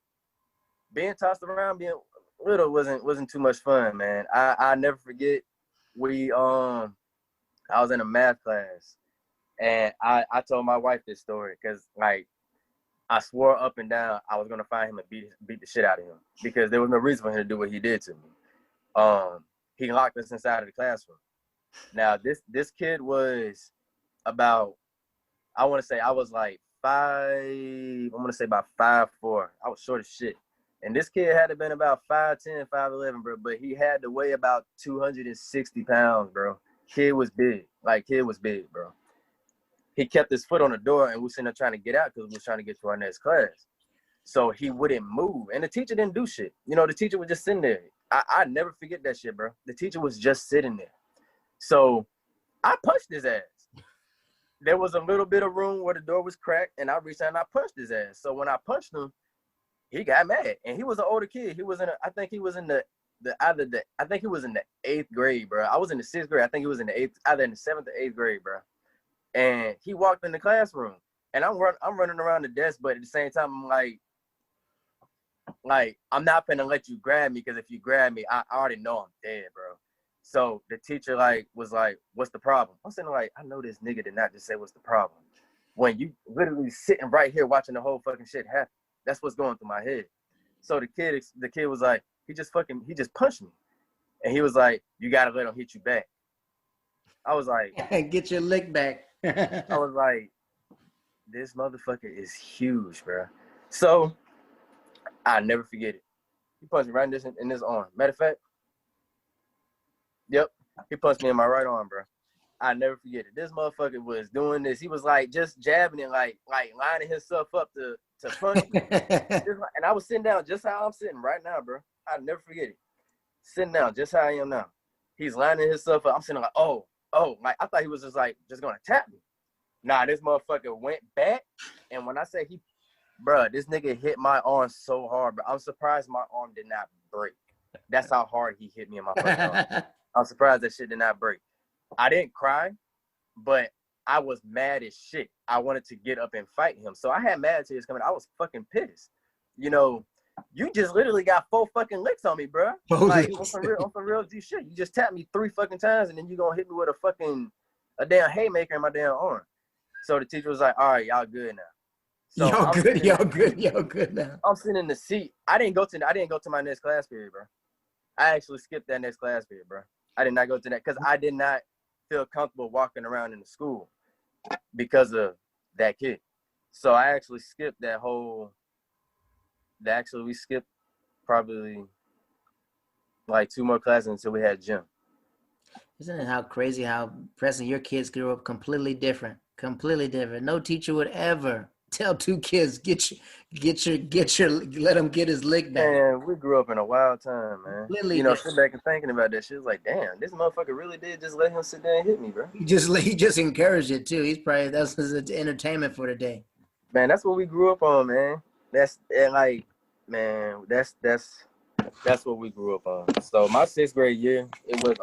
being tossed around, being little wasn't too much fun, man. I never forget, I was in a math class, and I told my wife this story because, like, I swore up and down I was gonna find him and beat the shit out of him because there was no reason for him to do what he did to me. He locked us inside of the classroom. Now this kid was about, I want to say I was like 5'4". I was short as shit. And this kid had to been about 5'10", 5'11", bro. But he had to weigh about 260 pounds, bro. Kid was big, bro. He kept his foot on the door, and we was sitting there trying to get out because we was trying to get to our next class. So he wouldn't move, and the teacher didn't do shit. You know, the teacher was just sitting there. I never forget that shit, bro. The teacher was just sitting there. So I punched his ass. There was a little bit of room where the door was cracked, and I reached out and I punched his ass. So when I punched him, he got mad, and he was an older kid. He was I think he was in the 8th grade, bro. I was in the 6th grade. I think he was in the 8th, either in the 7th or 8th grade, bro. And he walked in the classroom, and I'm running around the desk, but at the same time, I'm like I'm not gonna let you grab me, because if you grab me, I already know I'm dead, bro. So the teacher was like, "What's the problem?" I'm sitting like, I know this nigga did not just say what's the problem. When you literally sitting right here watching the whole fucking shit happen, that's what's going through my head. So the kid was like, he just punched me, and he was like, "You gotta let him hit you back." I was like, "Get your lick back." I was like, this motherfucker is huge, bro. So I never forget it. He punched me right in this arm. Matter of fact, yep, he punched me in my right arm, bro. I never forget it. This motherfucker was doing this. He was like just jabbing it, like lining himself up to punch me. And I was sitting down just how I'm sitting right now, bro. I'll never forget it. Sitting down just how I am now. He's lining himself up. I'm sitting like, oh, like I thought he was just gonna tap me. Nah, this motherfucker went back, and when I say this nigga hit my arm so hard, but I'm surprised my arm did not break. That's how hard he hit me in my fucking arm. I'm surprised that shit did not break. I didn't cry, but I was mad as shit. I wanted to get up and fight him. So I had mad tears coming. I was fucking pissed. You know, you just literally got 4 fucking licks on me, bro. Like on some real G shit. You just tapped me 3 fucking times, and then you gonna hit me with a damn haymaker in my damn arm. So the teacher was like, all right, y'all good now. So y'all good now. I'm sitting in the seat. I didn't go to my next class period, bro. I actually skipped that next class period, bro. I did not go to that because I did not feel comfortable walking around in the school because of that kid. So I actually skipped we skipped probably like 2 more classes until we had gym. Isn't it how crazy how Preston, your kids grew up completely different. No teacher would ever tell 2 kids, let him get his lick back. Man, we grew up in a wild time, man. Completely you know, sit back and thinking about that shit. It's like, damn, this motherfucker really did just let him sit there and hit me, bro. He just encouraged it too. That's his entertainment for the day. Man, that's what we grew up on, man. That's what we grew up on. So my 6th grade year, it was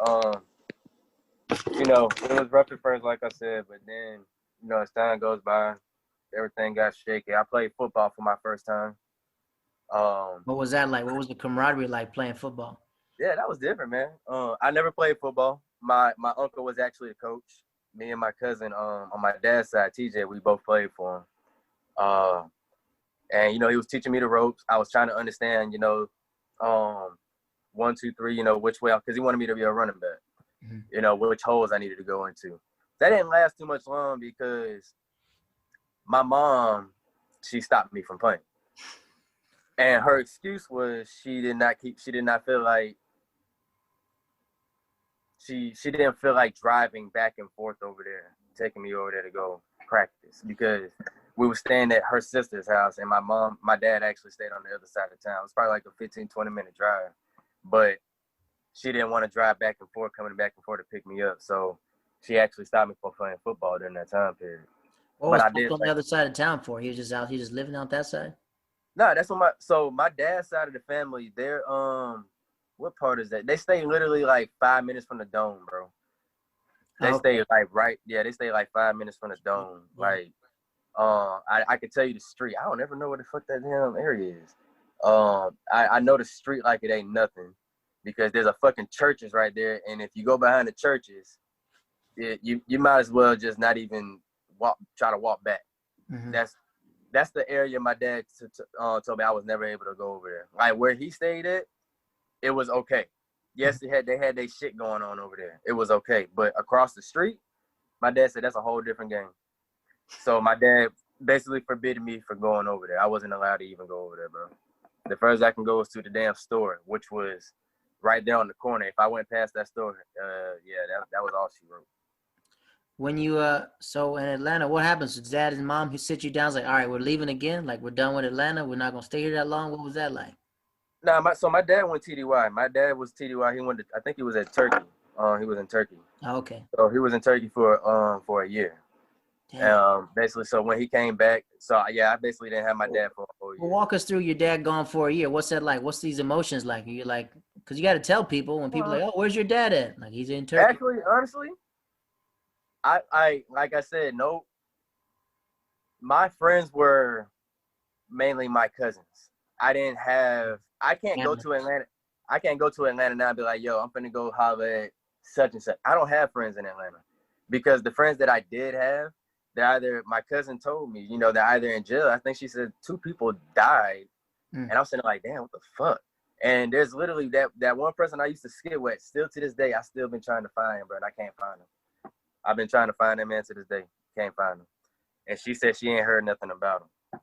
it was rough at first, like I said, but then, as time goes by, everything got shaky. I played football for my first time. What was that like? What was the camaraderie like playing football? Yeah, that was different, man. I never played football. My uncle was actually a coach. Me and my cousin, on my dad's side, TJ, we both played for him. And he was teaching me the ropes. I was trying to understand, 1, 2, 3, which way, because he wanted me to be a running back. Mm-hmm. Which holes I needed to go into. That didn't last too much long because my mom, she stopped me from playing. And her excuse was she didn't feel like driving back and forth over there, taking me over there to go practice, because we were staying at her sister's house, and my dad actually stayed on the other side of town. It was probably like a 15-20 minute drive, but she didn't want to drive back and forth, coming back and forth to pick me up. So she actually stopped me from playing football during that time period. What was on the other side of town for? He was just living out that side? No, that's what my dad's side of the family, they're what part is that? They stay literally like 5 minutes from the dome, bro. They stay they stay like 5 minutes from the dome. Like I could tell you the street. I don't ever know where the fuck that damn area is. I know the street like it ain't nothing, because there's a fucking churches right there, and if you go behind the churches, you might as well just not even try to walk back. Mm-hmm. That's the area my dad told me I was never able to go over there. Like where he stayed at, it was okay. Yes, they had their shit going on over there. It was okay, but across the street, my dad said that's a whole different game. So my dad basically forbid me from going over there. I wasn't allowed to even go over there, bro. The furthest I can go is to the damn store, which was right there on the corner. If I went past that store, that was all she wrote. When you so in Atlanta, what happens? Did dad and mom sit you down? It's like, all right, we're leaving again. Like, we're done with Atlanta. We're not gonna stay here that long. What was that like? Nah, my dad went TDY. My dad was TDY. He went to, I think he was at Turkey. He was in Turkey. Oh, okay. So he was in Turkey for a year. Basically, so when he came back, I basically didn't have my dad for a whole year. Well, walk us through your dad gone for a year. What's that like? What's these emotions like? You're like, because you got to tell people when people are like, oh, where's your dad at? Like, he's in Turkey. Actually, honestly, I like I said, no. My friends were mainly my cousins. I can't go to Atlanta. I can't go to Atlanta now and be like, yo, I'm finna go holler at such and such. I don't have friends in Atlanta, because the friends that I did have, my cousin told me, they're either in jail. I think she said 2 people died. And I'm sitting like, damn, what the fuck? And there's literally that one person I used to skip with, still to this day, I still been trying to find him, bro, and I can't find him. I've been trying to find that man to this day. Can't find him. And she said she ain't heard nothing about him.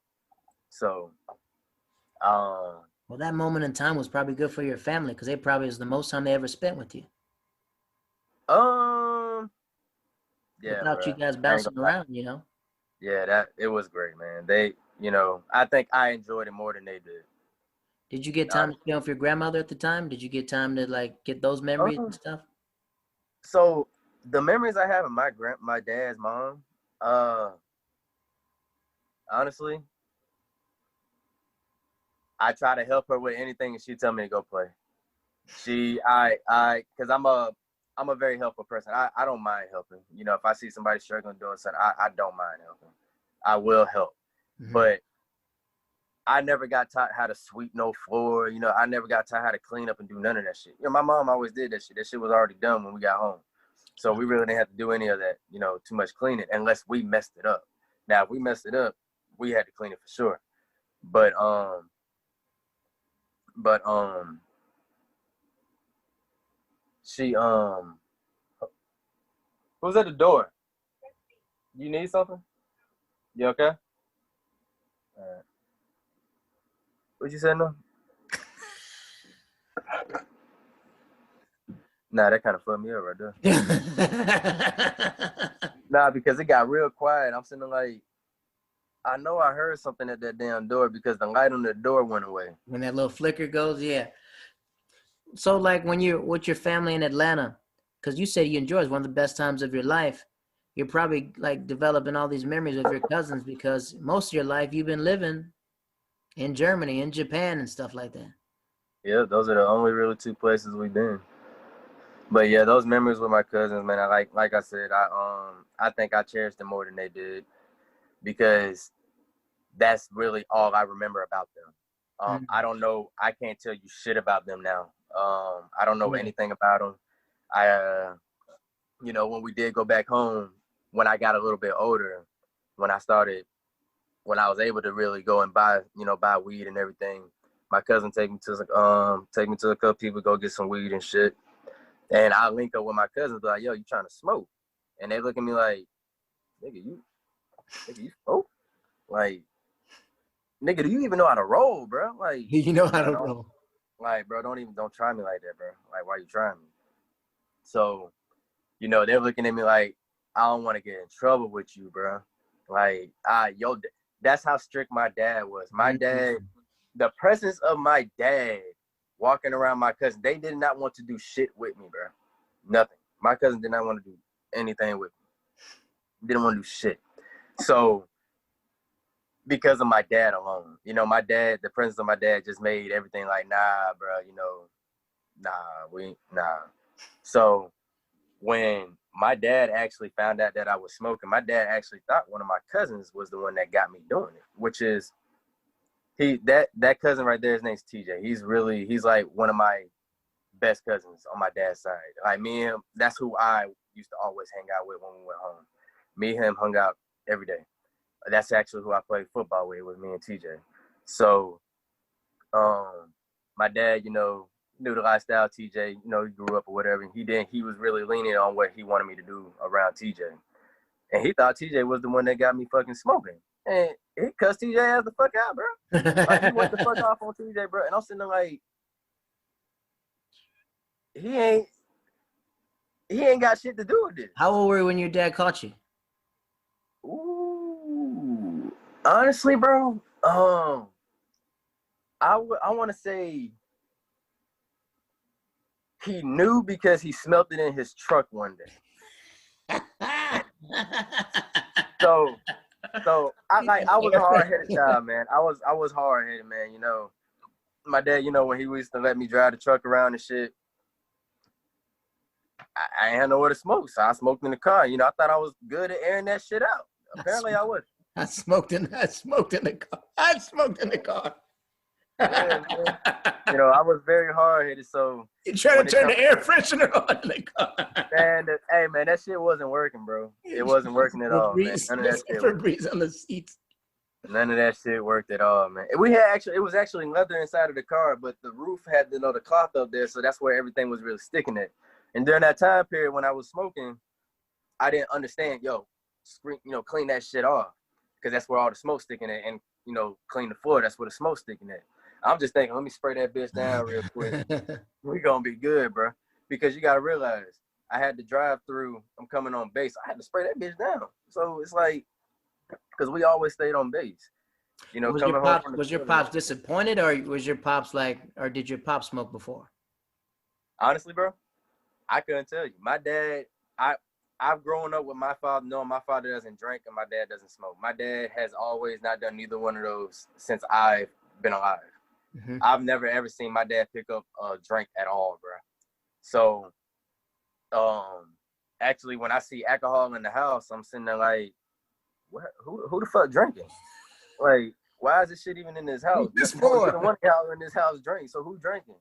So, well, that moment in time was probably good for your family, because it probably was the most time they ever spent with you. Yeah, without you bro. guys I ain't bouncing gonna lie. around, you know. Yeah, that it was great, man. They, I think I enjoyed it more than they did. Did you get time to Honestly. spend with your grandmother at the time? Did you get time to like get those memories and Um, stuff? so the memories I have of my dad's mom, uh, honestly, I try to help her with anything, and she tell me to go play. Cause I'm a very helpful person. I don't mind helping. If I see somebody struggling doing something, I don't mind helping. I will help, Hmm. but I never got taught how to sweep no floor. I never got taught how to clean up and do none of that shit. My mom always did that shit. That shit was already done when we got home. So we really didn't have to do any of that, too much cleaning unless we messed it up. Now, if we messed it up, we had to clean it for sure. But but she who's at the door? You need something? You okay? All right. What you said no? Nah, that kind of fucked me up right there. Nah, because it got real quiet. I'm sitting there like, I know I heard something at that damn door because the light on the door went away. When that little flicker goes, yeah. So like when you're with your family in Atlanta, because you said you enjoy it's one of the best times of your life, you're probably like developing all these memories with your cousins because most of your life you've been living in Germany, in Japan, and stuff like that. Yeah, those are the only really two places we've been. But yeah, those memories with my cousins, man. I like I said, I think I cherished them more than they did because that's really all I remember about them. I Mm. don't know. I can't tell you shit about them now. I don't know Yeah. anything about them. I, when we did go back home, when I got a little bit older, when I started, when I was able to really go and buy weed and everything, my cousin take me to a couple people, go get some weed and shit. And I link up with my cousins, like, yo, you trying to smoke? And they look at me like, nigga, you smoke? Like, nigga, do you even know how to roll, bro? Like, You know how bro, to don't, roll. like, bro, don't try me like that, bro. Like, why you trying me? So, they're looking at me like, I don't want to get in trouble with you, bro. Like, that's how strict my dad was. My dad, Mm. the presence of my dad walking around my cousin, they did not want to do shit with me, bro. Nothing. My cousin did not want to do anything with me. Didn't want to do shit. So because of my dad alone, the presence of my dad just made everything like, nah, bro, nah. So when my dad actually found out that I was smoking, my dad actually thought one of my cousins was the one that got me doing it, which is that cousin right there. His name's TJ. He's like one of my best cousins on my dad's side. Like me and him, that's who I used to always hang out with when we went home. Me and him hung out every day. That's actually who I played football with, was me and TJ. So my dad, knew the lifestyle TJ, he grew up or whatever. And he was really leaning on what he wanted me to do around TJ. And he thought TJ was the one that got me fucking smoking. And he cussed TJ ass the fuck out, bro. Like he went the fuck off on TJ, bro. And I'm sitting there like, he ain't he ain't got shit to do with this. How old were you when your dad caught you? Ooh. Honestly, bro, I want to say he knew because he smelt it in his truck one day. So I was a hard headed child, man. I was hard headed, man. My dad, when he used to let me drive the truck around and shit, I ain't had nowhere to smoke, so I smoked in the car. I thought I was good at airing that shit out. Apparently, I was. I smoked in the car. I smoked in the car. Yeah, man. I was very hard headed, so You trying when to it turn comes, the air freshener on in the car. hey man, that shit wasn't working, bro. It wasn't working at all, man. None of that shit worked. Febreze on the seats. None of that shit worked at all, man. It was actually leather inside of the car, but the roof had the cloth up there, so that's where everything was really sticking at. And during that time period when I was smoking, I didn't understand, clean that shit off, because that's where all the smoke sticking at, and clean the floor. That's where the smoke sticking at. I'm just thinking, let me spray that bitch down real quick. We gonna be good, bro. Because you gotta realize, I had to drive through. I'm coming on base. I had to spray that bitch down. So it's like, because we always stayed on base. You know, coming home from the Was your field. pops disappointed, or was your pops like, or did your pops smoke before? Honestly, bro, I couldn't tell you. My dad, I've grown up with my father knowing my father doesn't drink and my dad doesn't smoke. My dad has always not done neither one of those since I've been alive. Mm-hmm. I've never ever seen my dad pick up a drink at all, bro. So, actually, when I see alcohol in the house, I'm sitting there like, what? Who the fuck drinking? Like, why is this shit even in this house? Who's Neither for? one of y'all in this house drink. So who drinking?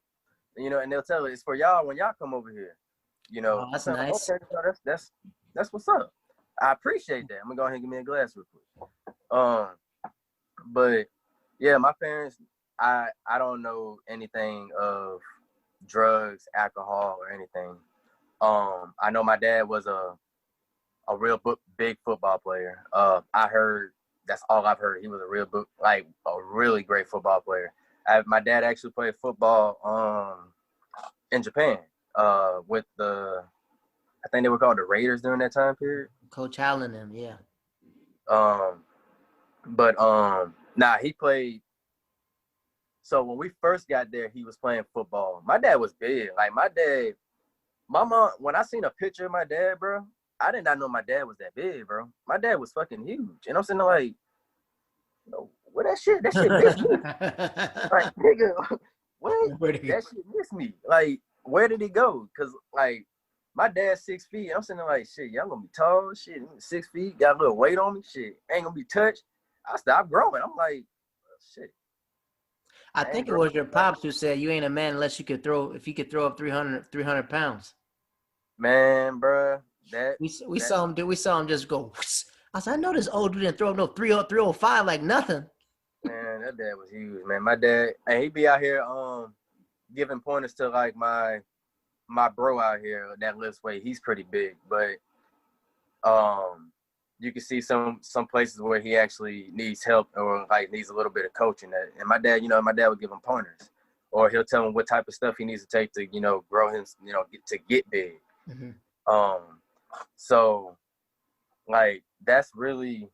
You know, and they'll tell it it's for y'all when y'all come over here. You know, Oh, that's I'm like, nice. okay, that's what's up. I appreciate that. I'm gonna go ahead and give me a glass real quick. But yeah, my parents, I don't know anything of drugs, alcohol, or anything. I know my dad was a big football player. I heard that's all I've heard. He was a really great football player. My dad actually played football in Japan with I think they were called the Raiders during that time period. Coach Allen, them, yeah. Nah, he played. So when we first got there, he was playing football. My dad was big. Like my mom. When I seen a picture of my dad, bro, I did not know my dad was that big, bro. My dad was fucking huge, and I'm sitting there like, what that shit? That shit missed me. Like, nigga, what? That shit missed me. Like, where did he go? Cause like, my dad's 6 feet. I'm sitting there like, shit, y'all gonna be tall, shit, 6 feet, got a little weight on me, shit, ain't gonna be touched. I stopped growing. I'm like, shit. I think it was your pops who said you ain't a man unless you could throw, if you could throw up 300 pounds. Man, bro, We saw him do. We saw him just go. Whoosh. I said, I know this old dude didn't throw up no 305 like nothing. Man, that dad was huge, man. My dad, and he be out here giving pointers to like my bro out here that lifts weight. He's pretty big, but you can see some places where he actually needs help or like needs a little bit of coaching. And my dad, my dad would give him pointers, or he'll tell him what type of stuff he needs to take to grow him, get big. Mm-hmm. So like that's really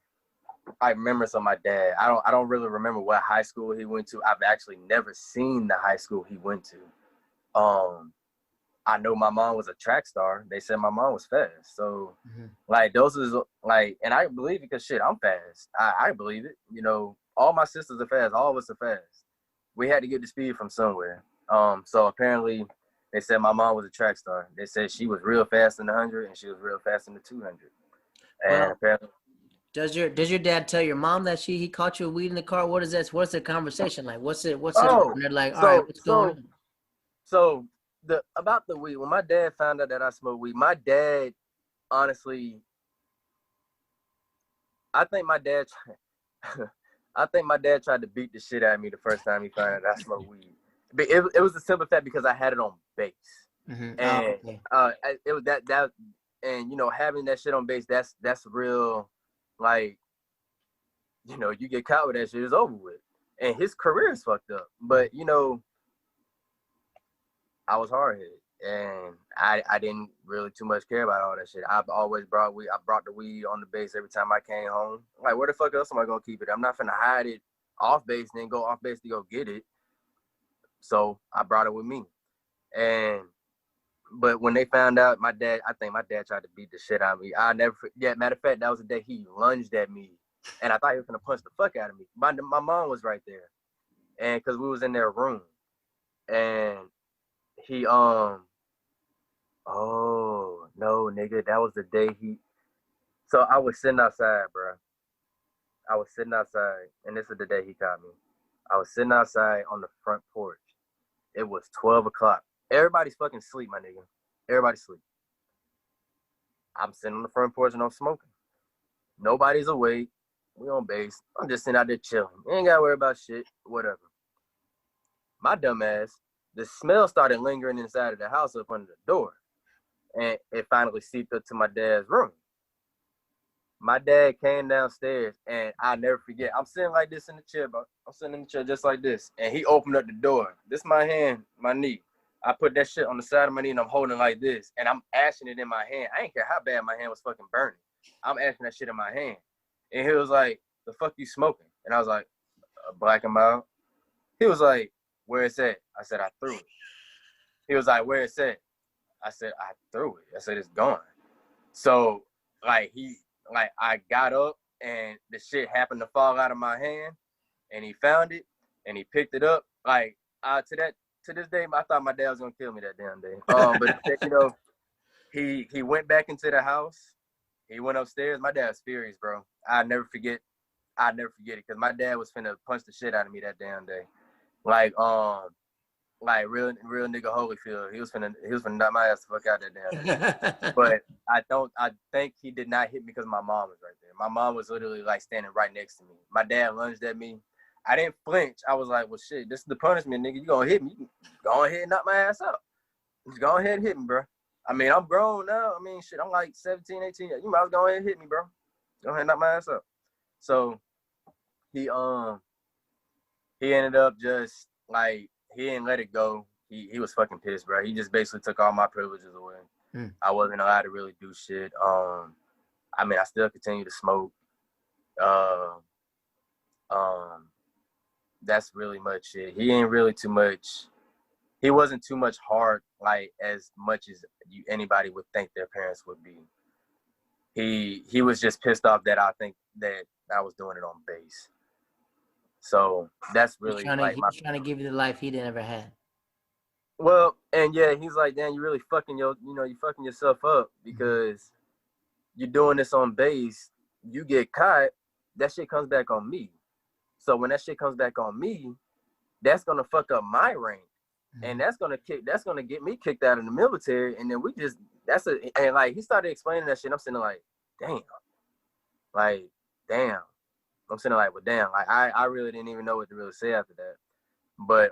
like memories of my dad. I don't really remember what high school he went to. I've actually never seen the high school he went to. I know my mom was a track star. They said my mom was fast. So like those is like, and I believe it because shit, I'm fast. I believe it. All my sisters are fast. All of us are fast. We had to get the speed from somewhere. So apparently they said my mom was a track star. They said she was real fast in the 100 and she was real fast in the 200. And apparently. Does your dad tell your mom that he caught you with weed in the car? What is this? What's the conversation like? What's it? Oh, they're like, all right, what's going on? So about the weed, when my dad found out that I smoked weed, my dad, honestly, I think my dad tried to beat the shit out of me the first time he found out I smoked weed. But it was the simple fact because I had it on base. Mm-hmm. And okay. it was that and having that shit on base, that's real, like, you get caught with that shit, it's over with. And his career is fucked up. But I was hard-headed, and I didn't really too much care about all that shit. I've always brought weed. I brought the weed on the base every time I came home. Like, where the fuck else am I gonna keep it? I'm not finna hide it off base and then go off base to go get it. So I brought it with me. But when they found out, I think my dad tried to beat the shit out of me. Matter of fact, that was the day he lunged at me, and I thought he was gonna punch the fuck out of me. My mom was right there, and because we was in their room, and he oh no, nigga, that was the day so I was sitting outside, bro. I was sitting outside, and this is the day he caught me. I was sitting outside on the front porch. It was 12 o'clock. Everybody's fucking asleep, my nigga. Everybody's asleep. I'm sitting on the front porch and I'm smoking. Nobody's awake. We on base. I'm just sitting out there chilling. You ain't gotta worry about shit. Whatever. My dumb ass, the smell started lingering inside of the house up under the door. And it finally seeped up to my dad's room. My dad came downstairs, and I'll never forget. I'm sitting like this in the chair, bro. I'm sitting in the chair just like this. And he opened up the door. This my hand, my knee. I put that shit on the side of my knee and I'm holding like this, and I'm ashing it in my hand. I ain't care how bad my hand was fucking burning. I'm ashing that shit in my hand. And he was like, the fuck you smoking? And I was like, Black and Mild. He was like, where it's at? I said, I threw it. He was like, where it's at? I said, I threw it. I said, it's gone. So, like, I got up and the shit happened to fall out of my hand, and he found it and he picked it up. Like, to this day, I thought my dad was gonna kill me that damn day. But you know, he went back into the house. He went upstairs. My dad's furious, bro. I'll never forget it, because my dad was finna punch the shit out of me that damn day. Like real nigga Holyfield. He was finna knock my ass the fuck out that damn day. But I think he did not hit me because my mom was right there. My mom was literally like standing right next to me. My dad lunged at me. I didn't flinch. I was like, well, shit, this is the punishment, nigga. You gonna hit me? Go ahead and knock my ass out. Just go ahead and hit me, bro. I mean, I'm grown now. I mean, shit, I'm like 17, 18. You might as well go ahead and hit me, bro. Go ahead and knock my ass out. So he ended up just like, he didn't let it go. He was fucking pissed, bro. He just basically took all my privileges away. I wasn't allowed to really do shit. I mean, I still continue to smoke. That's really much it. He ain't really too much. He wasn't too much hard, like as much as anybody would think their parents would be. He was just pissed off that I think that I was doing it on base. So that's really he was trying to give you the life he never had. Well, and yeah, he's like, damn, you really fucking you fucking yourself up, because you're doing this on base. You get caught, that shit comes back on me. So when that shit comes back on me, that's gonna fuck up my rank, and that's gonna get me kicked out of the military. And then and like he started explaining that shit. And I'm sitting like, damn. I'm sitting like, well, damn. Like I really didn't even know what to really say after that. But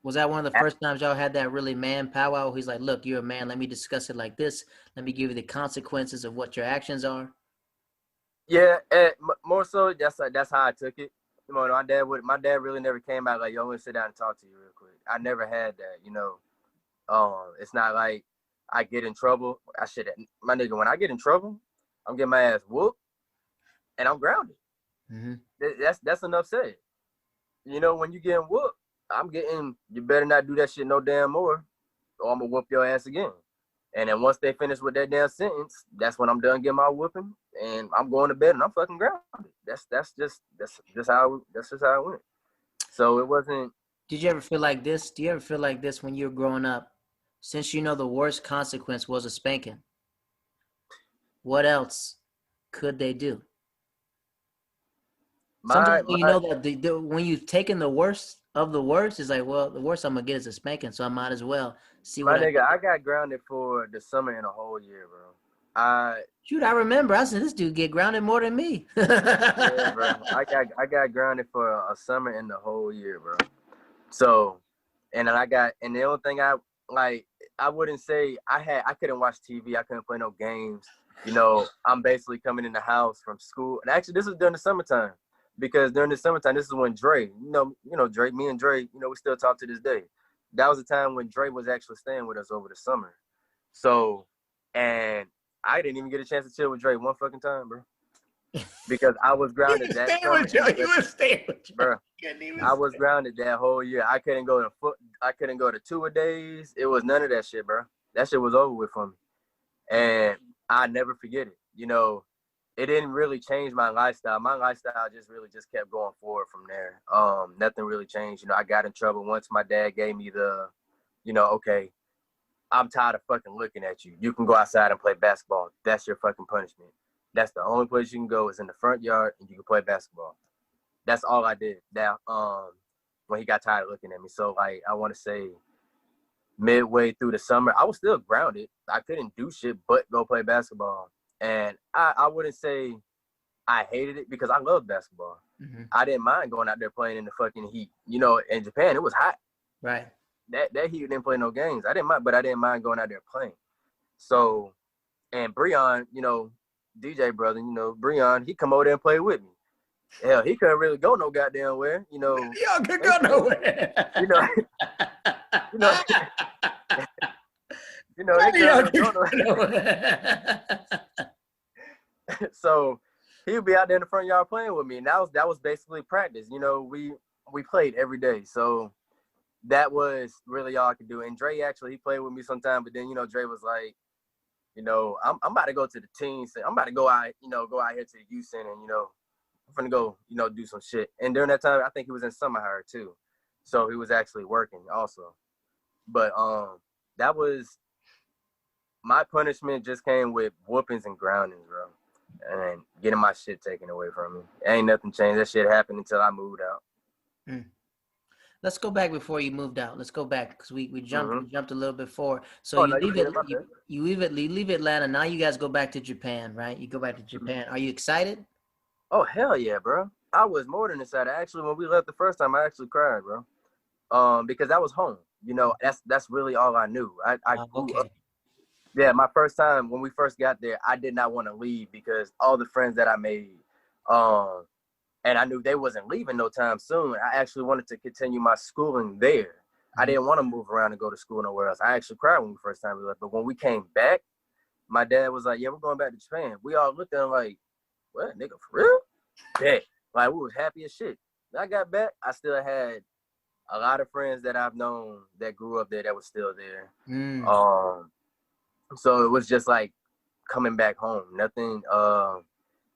was that one of the first times y'all had that really man powwow? He's like, look, you're a man. Let me discuss it like this. Let me give you the consequences of what your actions are. Yeah, more so that's how I took it. You know, my dad really never came out like, yo, I'm gonna sit down and talk to you real quick. I never had that, you know. It's not like I get in trouble. My nigga, when I get in trouble, I'm getting my ass whooped and I'm grounded. That's enough said. You know, when you getting whooped, you better not do that shit no damn more, or I'm gonna whoop your ass again. And then once they finish with that damn sentence, that's when I'm done getting my whooping, and I'm going to bed and I'm fucking grounded. That's just how it went. So it wasn't. Did you ever feel like this? Do you ever feel like this when you were growing up? Since you know the worst consequence was a spanking, what else could they do? Sometimes you know that when you've taken the worst of the worst, it's like, well, the worst I'm gonna get is a spanking, so I might as well see what. I got grounded for the summer and a whole year, bro. I remember. I said, this dude get grounded more than me. Yeah, bro. I got grounded for a summer and the whole year, bro. So, and the only thing I wouldn't say I couldn't watch TV. I couldn't play no games. You know, I'm basically coming in the house from school. And actually, this was during the summertime, because during the summertime, this is when Dre, you know, Dre, me and Dre, you know, we still talk to this day. That was the time when Dre was actually staying with us over the summer. So, and I didn't even get a chance to chill with Dre one fucking time, bro. Because I was grounded that summer. You were staying with Joe. Bro, I was grounded that whole year. I couldn't go to tour-a-days. It was none of that shit, bro. That shit was over with for me. And I never forget it. You know, it didn't really change my lifestyle. My lifestyle just kept going forward from there. Nothing really changed. You know, I got in trouble once my dad gave me the, you know, okay, I'm tired of fucking looking at you. You can go outside and play basketball. That's your fucking punishment. That's the only place you can go is in the front yard, and you can play basketball. That's all I did. Now, when he got tired of looking at me. So, like, I want to say midway through the summer, I was still grounded. I couldn't do shit but go play basketball. And I wouldn't say I hated it, because I loved basketball. I didn't mind going out there playing in the fucking heat. You know, in Japan, it was hot. Right. That heat didn't play no games. I didn't mind going out there playing. So, and Breon, you know, DJ brother, you know, Breon, he come over there and play with me. Hell, he couldn't really go no goddamn where, you know. Y'all could go nowhere. You know, you know, they girls don't go So he would be out there in the front yard playing with me, and that was basically practice. You know, we played every day, so that was really all I could do. And Dre actually he played with me sometime, but then Dre was like, I'm about to go to the teens. I'm about to go out, go out here to the youth center, and I'm gonna go, do some shit. And during that time, I think he was in summer hire too, so he was actually working also. But that was my punishment. Just came with whoopings and groundings, bro, and getting my shit taken away from me. Ain't nothing changed. That shit happened until I moved out. Mm. Let's go back before you moved out. Let's go back because we jumped a little bit forward. So you leave Atlanta. Now you guys go back to Japan, right? You go back to Japan. Are you excited? Oh hell yeah, bro! I was more than excited. Actually, when we left the first time, I actually cried, bro. Because that was home. That's really all I knew. I grew up. Yeah, my first time when we first got there, I did not want to leave because all the friends that I made, and I knew they wasn't leaving no time soon. I actually wanted to continue my schooling there. I didn't want to move around and go to school nowhere else. I actually cried when we first time we left. But when we came back, my dad was like, "Yeah, we're going back to Japan." We all looked at him like, "What, nigga, for real?" Yeah, like we was happy as shit. When I got back, I still had a lot of friends that I've known that grew up there that was still there. So it was just like coming back home. Nothing.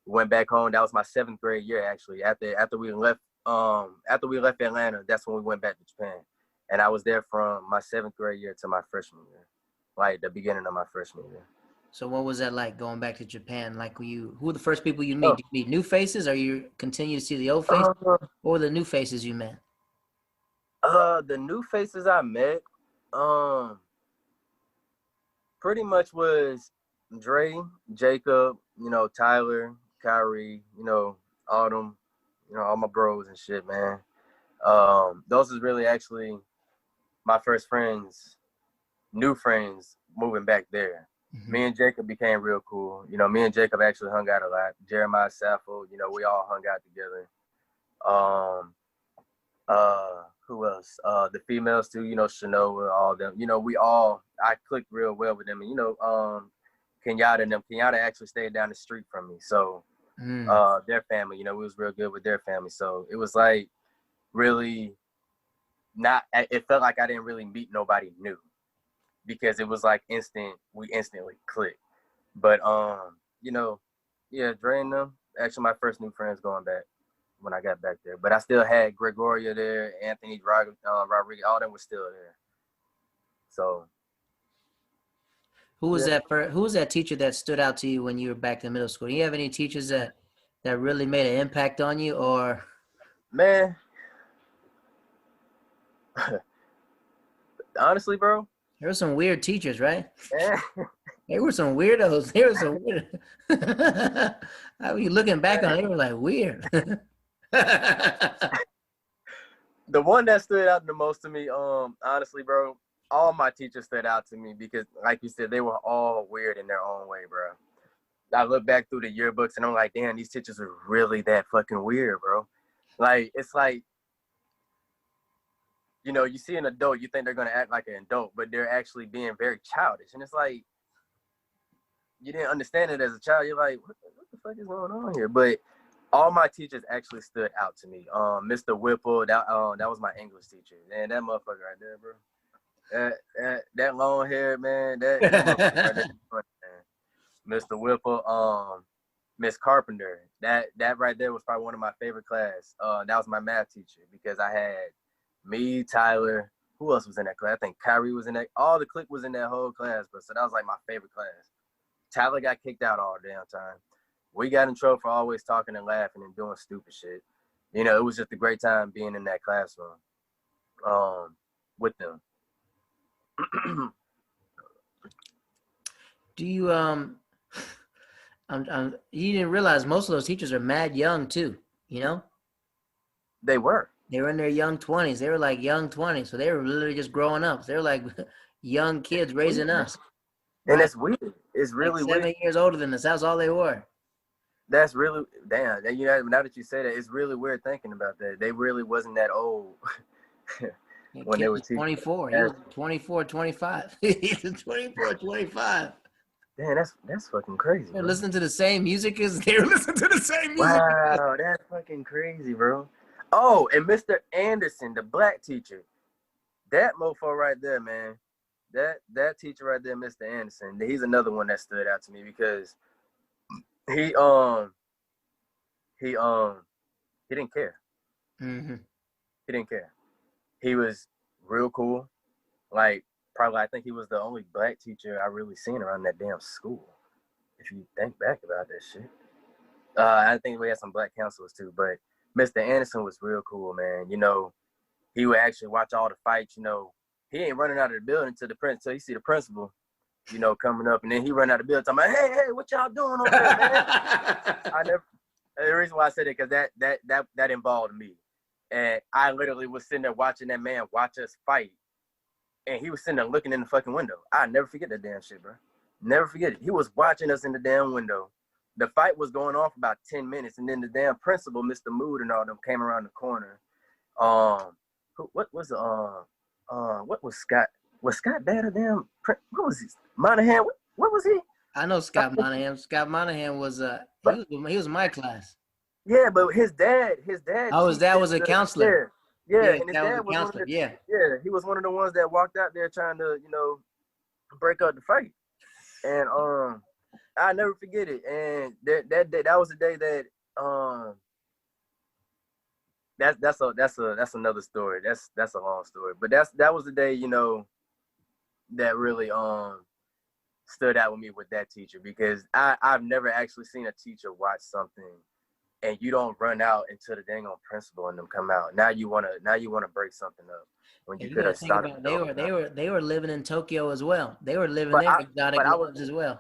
Went back home. That was my 7th grade year actually. After we left Atlanta, that's when we went back to Japan, and I was there from my 7th grade year to my freshman year, like the beginning of my freshman year. So what was that like going back to Japan? Like who were the first people you meet? Did you meet new faces, or you continue to see the old faces, or the new faces you met? The new faces I met, pretty much was Dre, Jacob, Tyler, Kyrie, Autumn, all my bros and shit, man. Those is really actually my first friends, new friends moving back there. Mm-hmm. Me and Jacob became real cool. Me and Jacob actually hung out a lot. Jeremiah Saffel, we all hung out together. Who else? The females too, Shanoa, all them. I clicked real well with them. And, Kenyatta and them. Kenyatta actually stayed down the street from me. So their family, we was real good with their family. So it was like really it felt like I didn't really meet nobody new because it was like we instantly clicked. But, yeah, Dre and them, actually my first new friends going back when I got back there. But I still had Gregoria there, Anthony Rodriguez, all them was still there. So who was that teacher that stood out to you when you were back in middle school? Do you have any teachers that really made an impact on you, or? Man, honestly, bro, there were some weird teachers, right? Yeah. They were some weirdos. They were some weird. I mean, looking back on it, they were like weird. The one that stood out the most to me, honestly, bro, all my teachers stood out to me because, like you said, they were all weird in their own way, bro. I look back through the yearbooks and I'm like, damn, these teachers are really that fucking weird, bro. Like, it's like, you see an adult, you think they're going to act like an adult, but they're actually being very childish. And it's like, you didn't understand it as a child. You're like, what the fuck is going on here? But all my teachers actually stood out to me. Mr. Whipple, that was my English teacher. Man, that motherfucker right there, bro. That long hair, man. That motherfucker right there, man. Mr. Whipple, Miss Carpenter. That right there was probably one of my favorite class. That was my math teacher because I had me, Tyler. Who else was in that class? I think Kyrie was in that. All the clique was in that whole class, bro. So that was like my favorite class. Tyler got kicked out all the damn time. We got in trouble for always talking and laughing and doing stupid shit. It was just a great time being in that classroom with them. Do you you didn't realize most of those teachers are mad young too, They were. They were in their young 20s. They were like young 20s. So they were literally just growing up. They were like young kids raising us. And it's weird. It's really like 7 years older than us. That's all they were. That's really, damn. Now that you say that, it's really weird thinking about that. They really wasn't that old. The when kid they were was teaching. 24. He was 24, 25. He's 24, 25. Damn, that's fucking crazy, They're bro. listening to the same music as they were listening to the same music. Wow, that's fucking crazy, bro. Oh, and Mr. Anderson, the black teacher, that mofo right there, man. That teacher right there, Mr. Anderson, he's another one that stood out to me because he he he didn't care. Mm-hmm. He didn't care. He was real cool. Like probably I think he was the only black teacher I really seen around that damn school. If you think back about that shit. I think we had some black counselors too, but Mr. Anderson was real cool, man. You know, he would actually watch all the fights. You know, he ain't running out of the building till he see the principal, you know, coming up, and then he run out of the building talking about, hey, what y'all doing over there, man? I never. The reason why I said it because that involved me, and I literally was sitting there watching that man watch us fight, and he was sitting there looking in the fucking window. I never forget that damn shit, bro. Never forget it. He was watching us in the damn window. The fight was going on for about 10 minutes, and then the damn principal, Mr. Mood, and all them came around the corner. What was Scott? Was Scott Dad a damn? What was he? Monahan? What was he? I know Scott Monahan. Scott Monahan was he was in my class. Yeah, but his dad. Oh, his dad was a counselor. Yeah, and his dad was a counselor. Yeah, he was one of the ones that walked out there trying to, you know, break up the fight, and I never forget it. And that was the day that that's another story. That's a long story. But that was the day, you know, that really stood out with me with that teacher because I've never actually seen a teacher watch something and you don't run out until the dang on principal and them come out. Now you wanna break something up when you could have started. They were living in Tokyo as well. They were living there exotic lives as well.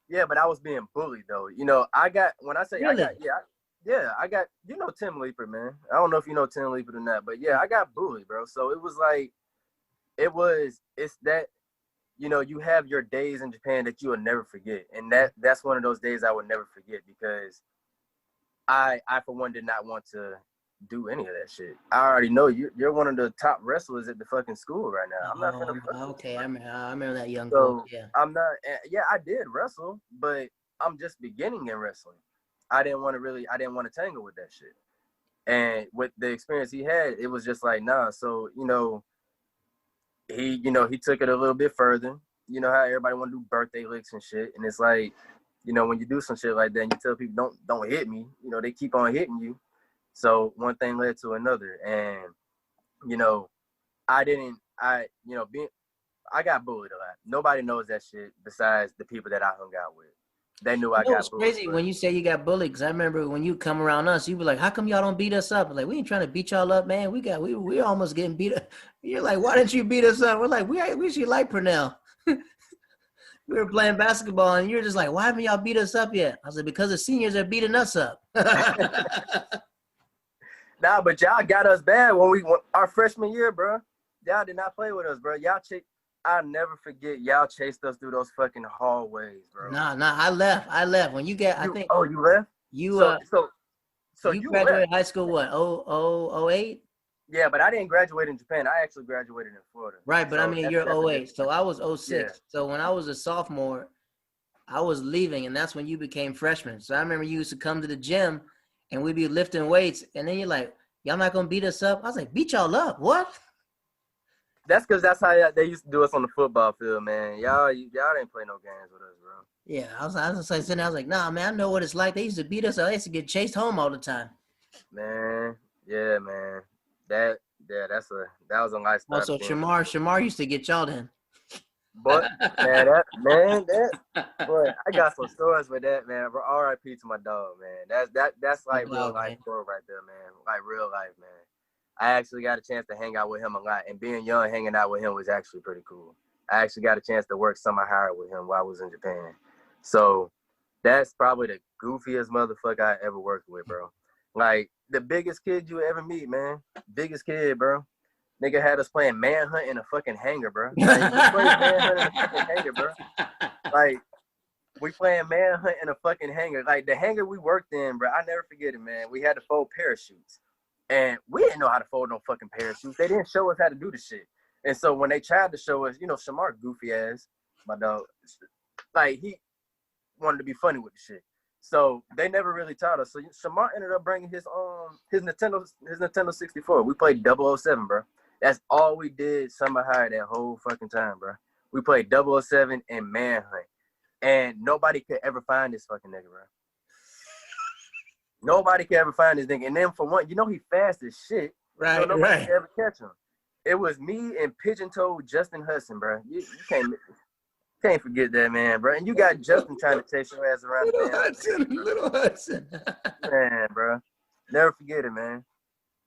Yeah, but I was being bullied though. You know, I got you know Tim Leeper, man. I don't know if you know Tim Leeper or not, but yeah, I got bullied, bro. So it was like it's that, you know, you have your days in Japan that you will never forget. And that's one of those days I would never forget because I for one did not want to do any of that shit. I already know you're one of the top wrestlers at the fucking school right now. I'm not gonna okay, I remember that young so yeah. I'm not I did wrestle, but I'm just beginning in wrestling. I didn't want to tangle with that shit. And with the experience he had, it was just like, nah. So, you know, he took it a little bit further. You know how everybody want to do birthday licks and shit. And it's like, you know, when you do some shit like that and you tell people don't hit me, you know, they keep on hitting you. So one thing led to another. And, you know, I got bullied a lot. Nobody knows that shit besides the people that I hung out with. They knew I got bullied. It's crazy when you say you got bullied, because I remember when you come around us, you be like, how come y'all don't beat us up? I'm like, we ain't trying to beat y'all up, man. We almost getting beat up. You're like, why didn't you beat us up? We're like, we actually like Pernell. We were playing basketball, and you're just like, why haven't y'all beat us up yet? I was like, because the seniors are beating us up. Nah, but y'all got us bad when our freshman year, bro. Y'all did not play with us, bro. I'll never forget y'all chased us through those fucking hallways, bro. Nah, I left. When you get, you left? So you you graduated left. high school, what, 08? Yeah, but I didn't graduate in Japan. I actually graduated in Florida. Right, but so I mean, you're 08. So I was 06. Yeah. So when I was a sophomore, I was leaving, and that's when you became freshman. So I remember you used to come to the gym, and we'd be lifting weights, and then you're like, y'all not going to beat us up? I was like, beat y'all up? What? That's because that's how they used to do us on the football field, man. Y'all didn't play no games with us, bro. Yeah, I was like, nah, man, I know what it's like. They used to beat us. I used to get chased home all the time. Man, yeah, man. That was a lifestyle. Also, Shamar used to get y'all then. But man, boy, I got some stories with that, man. Bro, R.I.P. to my dog, man. That's like real life story right there, man. Like real life, man. I actually got a chance to hang out with him a lot, and being young, hanging out with him was actually pretty cool. I actually got a chance to work summer hire with him while I was in Japan. So that's probably the goofiest motherfucker I ever worked with, bro. Like the biggest kid you ever meet, man. Biggest kid, bro. Nigga had us playing manhunt in a fucking hangar, bro. Like, we playing manhunt in a fucking hangar, bro. Like, we playing manhunt in a fucking hangar. Like, the hangar we worked in, bro, I never forget it, man. We had to fold parachutes. And we didn't know how to fold no fucking parachutes. They didn't show us how to do the shit. And so when they tried to show us, Shamar goofy ass, my dog, like he wanted to be funny with the shit. So they never really taught us. So Shamar ended up bringing his Nintendo 64. We played 007, bro. That's all we did summer high that whole fucking time, bro. We played 007 and Manhunt. And nobody could ever find this fucking nigga, bro. Nobody could ever find this nigga. And then for one, he fast as shit. Right, so nobody could right. ever catch him. It was me and pigeon-toed Justin Hudson, bro. You can't forget that, man, bro. And you got Justin trying to chase your ass around Little the Hudson, little Hudson. man, bro. Never forget it, man.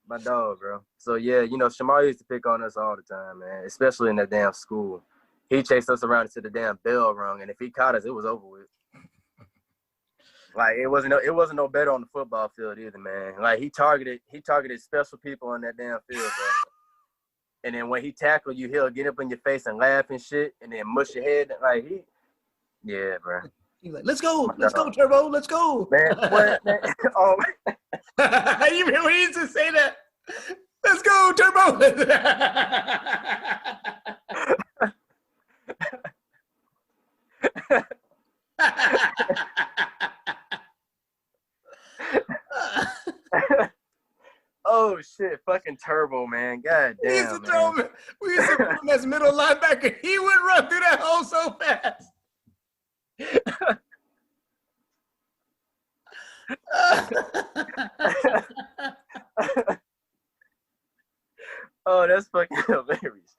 My dog, bro. So, yeah, Shamar used to pick on us all the time, man, especially in that damn school. He chased us around until the damn bell rung, and if he caught us, it was over with. Like, it wasn't no better on the football field either, man. Like, he targeted special people on that damn field, bro. And then when he tackled you, he'll get up in your face and laugh and shit, and then mush your head. Like, yeah, bro. He's like, let's go, Turbo, let's go. Man, what? Man? Oh, you remember when he used to say that? Let's go, Turbo. oh shit, fucking Turbo, man. God damn. We used to put him as middle linebacker. He would run through that hole so fast. Oh, that's fucking hilarious.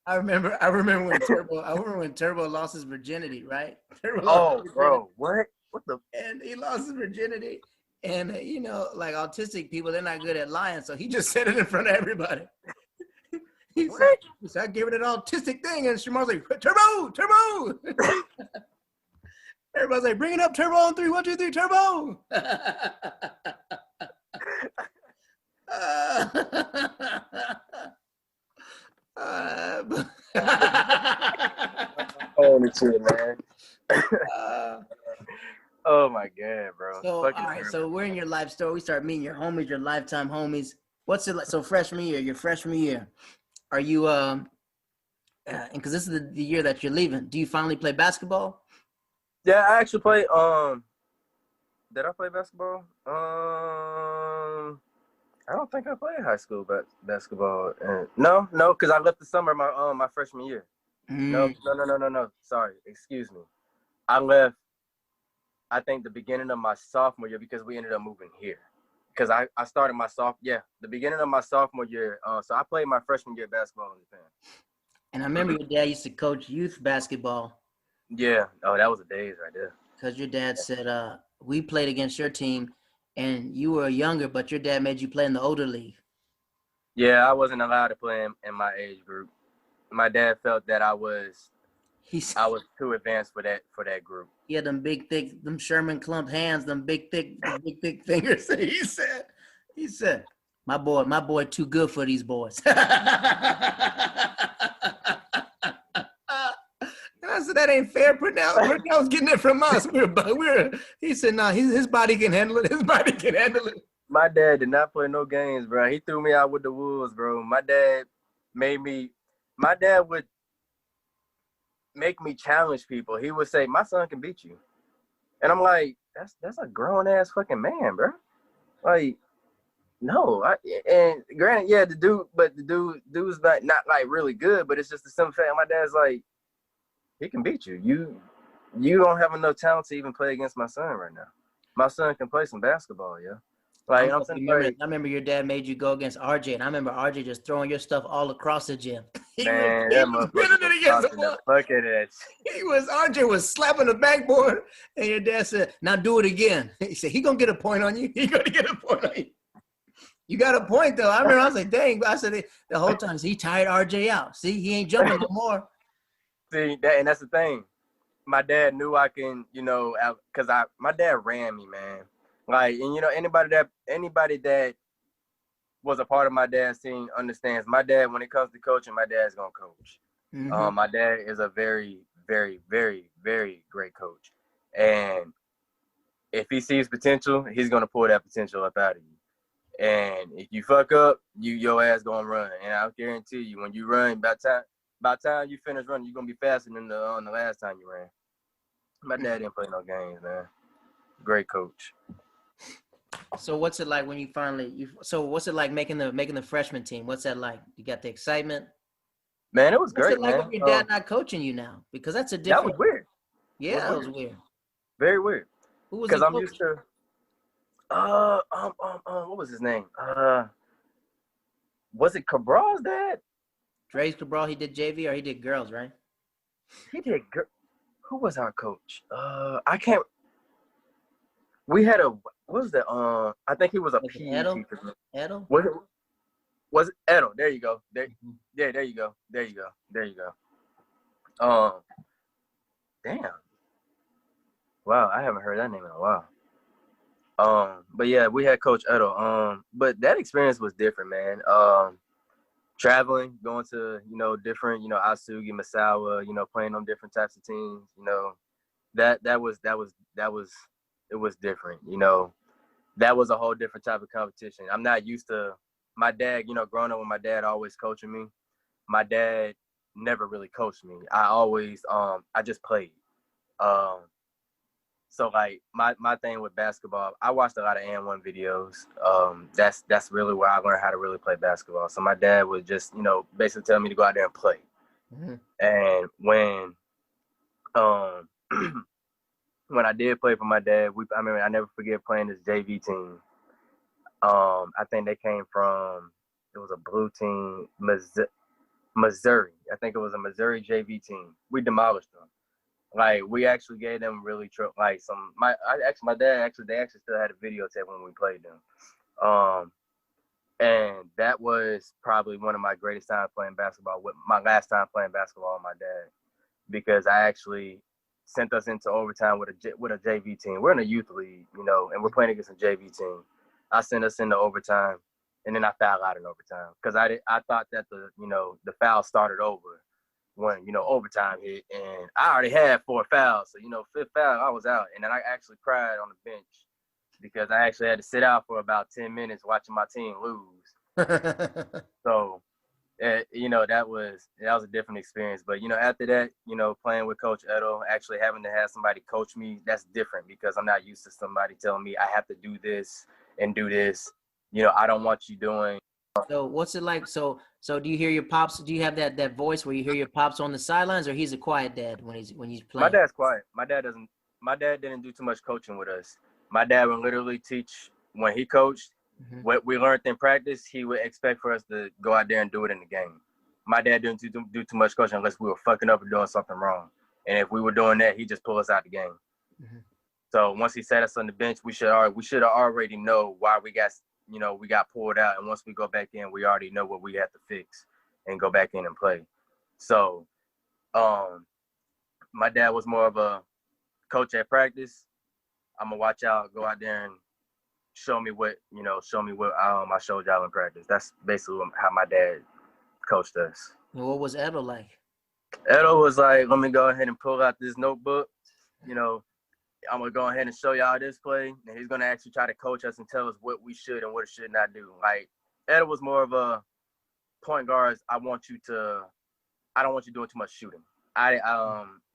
I remember when Turbo lost his virginity, right? Bro, what? What the? And he lost his virginity. And, like autistic people, they're not good at lying. So he just said it in front of everybody. He said, I gave it an autistic thing. And Shamar's like, Turbo. Everybody's like, bring it up, Turbo on 3, 1, 2, 3, Turbo. Holy shit, man. Oh my god, bro. So, all right, so we're in your life story. We start meeting your homies, your lifetime homies. What's it like? So your freshman year, are you because this is the year that you're leaving. Do you finally play basketball? Yeah, I actually played. Did I play basketball? I don't think I played high school basketball. No, because I left the summer my freshman year. No. Sorry, excuse me. I left. I think the beginning of my sophomore year because we ended up moving here. Because I started the beginning of my sophomore year. So I played my freshman year basketball in Japan. And I remember your dad used to coach youth basketball. Yeah. Oh, that was the days right there. Because your dad said, we played against your team, and you were younger, but your dad made you play in the older league. Yeah, I wasn't allowed to play in my age group. My dad felt that I was too advanced for that group. He had them big, thick, them Sherman clumped hands, them big, thick fingers. He said, my boy too good for these boys. I said, that ain't fair, Pernell. Pernell's getting it from us. He said, nah, his body can handle it. His body can handle it. My dad did not play no games, bro. He threw me out with the wolves, bro. My dad would make me challenge people. He would say, my son can beat you. And I'm like, that's a grown ass fucking man, bro. Like, no. And granted, yeah, the dude's not like really good, but it's just the simple fact my dad's like, he can beat you. You don't have enough talent to even play against my son right now. My son can play some basketball, yeah. Like, I remember your dad made you go against RJ, and I remember RJ just throwing your stuff all across the gym. RJ was slapping the backboard, and your dad said, now do it again. He said, he gonna get a point on you. He gonna get a point on you. You got a point, though. I remember I was like, dang. I said the whole time, he tired RJ out. See, he ain't jumping no more. See, and that's the thing. My dad knew I can, because my dad ran me, man. Like, and anybody that was a part of my dad's team understands. My dad, when it comes to coaching, my dad's gonna coach. Mm-hmm. My dad is a very, very, very, very great coach, and if he sees potential, he's gonna pull that potential up out of you. And if you fuck up, your ass gonna run. And I guarantee you, when you run, by time you finish running, you're gonna be faster than the last time you ran. My dad didn't play no games, man. Great coach. So what's it like when you finally what's it like making the freshman team? What's that like? You got the excitement? Man, it was What's it great, like man. with your dad not coaching you now? Because that's a That was different. weird. Yeah, it was weird. Very weird. Who was he Because I'm coaching? used to what was his name? Was it Cabral's dad? Dre's Cabral, he did JV or he did girls, right? He did. Who was our coach? I can't. We had what was that? I think he was a Was it PE teacher. Edel? Was it Edo? There you go. Yeah, there you go. Damn. Wow, I haven't heard that name in a while. But yeah, we had Coach Edo. But that experience was different, man. Traveling, going to, different, Asugi, Masawa, playing on different types of teams, that was it was different, That was a whole different type of competition. I'm not used to my dad, growing up with my dad always coaching me. My dad never really coached me. I always I just played. So like my thing with basketball, I watched a lot of N1 videos. That's really where I learned how to really play basketball. So my dad would just, basically tell me to go out there and play. Mm-hmm. And when I did play for my dad, I never forget playing this JV team. I think they came from, it was a blue team, Missouri. I think it was a Missouri JV team. We demolished them. Like, we actually gave them really my dad they actually still had a videotape when we played them. And that was probably one of my greatest times playing basketball, with my last time playing basketball with my dad, because I actually sent us into overtime with a JV team. We're in a youth league, and we're playing against a JV team. I sent us into overtime, and then I fouled out in overtime because I thought that the foul started over when, overtime hit, and I already had 4 fouls. So, fifth foul, I was out. And then I actually cried on the bench because I actually had to sit out for about 10 minutes watching my team lose. So, that was a different experience. But, after that, playing with Coach Edo, actually having to have somebody coach me, that's different because I'm not used to somebody telling me I have to do this and do this. I don't want you doing. So what's it like? So do you hear your pops? Do you have that voice where you hear your pops on the sidelines, or he's a quiet dad when he's playing? My dad's quiet. My dad didn't do too much coaching with us. My dad would literally teach when he coached. Mm-hmm. What we learned in practice, he would expect for us to go out there and do it in the game. My dad didn't do too much coaching unless we were fucking up or doing something wrong. And if we were doing that, he just pull us out the game. Mm-hmm. So once he sat us on the bench, we should have already know why we got pulled out. And once we go back in, we already know what we have to fix and go back in and play. So, my dad was more of a coach at practice. I'm gonna watch out, go out there and show me what I showed y'all in practice. That's basically how my dad coached us. What was Edo like? Edo was like, let me go ahead and pull out this notebook. I'm going to go ahead and show y'all this play. And he's going to actually try to coach us and tell us what we should and what we should not do. Like, Edo was more of a point guard. I don't want you doing too much shooting.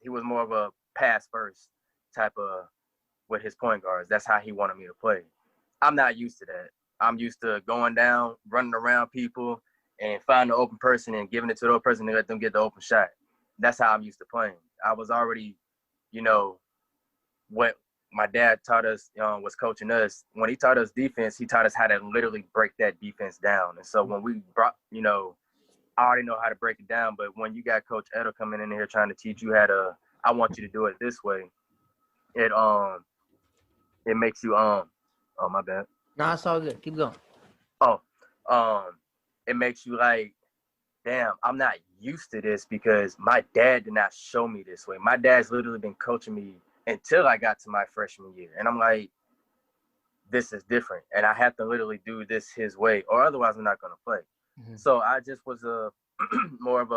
He was more of a pass first type of with his point guards. That's how he wanted me to play. I'm not used to that. I'm used to going down, running around people, and finding an open person and giving it to the other person and let them get the open shot. That's how I'm used to playing. I was already, what my dad taught us was coaching us. When he taught us defense, he taught us how to literally break that defense down. And so when we brought, I already know how to break it down. But when you got Coach Edo coming in here trying to teach you I want you to do it this way, it makes you oh, my bad. No, it's all good. Keep going. It makes you like, damn, I'm not used to this because my dad did not show me this way. My dad's literally been coaching me until I got to my freshman year. And I'm like, this is different. And I have to literally do this his way or otherwise I'm not going to play. Mm-hmm. So I just was more of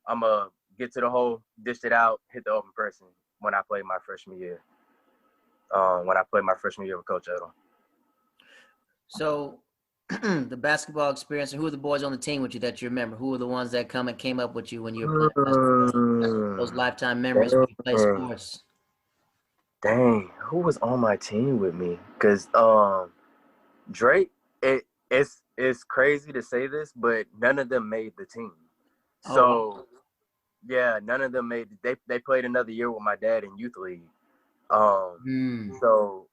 I'm going to get to the hole, dish it out, hit the open person when I played my freshman year. When I played my freshman year with Coach Edo. So the basketball experience, and who are the boys on the team with you that you remember? Who are the ones that came up with you when you were playing basketball? Those lifetime memories when you play Dang, sports. dang, who was on my team with me? Cause Drake, it's crazy to say this, but none of them made the team. Oh wow. So yeah, none of them made. They played another year with my dad in youth league. Hmm. So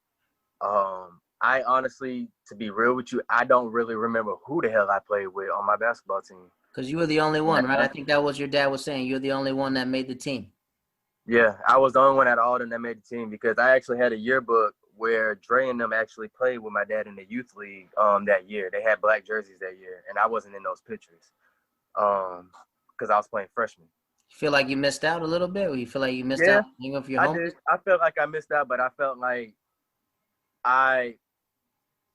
I honestly, to be real with you, I don't really remember who the hell I played with on my basketball team. Because you were the only In one, that right? I time. think that was your dad was saying. You're the only one that made the team. Yeah, I was the only one out of all of them that made the team because I actually had a yearbook where Dre and them actually played with my dad in the youth league that year. They had black jerseys that year, and I wasn't in those pictures because I was playing freshman. You feel like you missed out a little bit, or you feel like you missed Yeah, out even for your I homies? did. I felt like I missed out, but I felt like I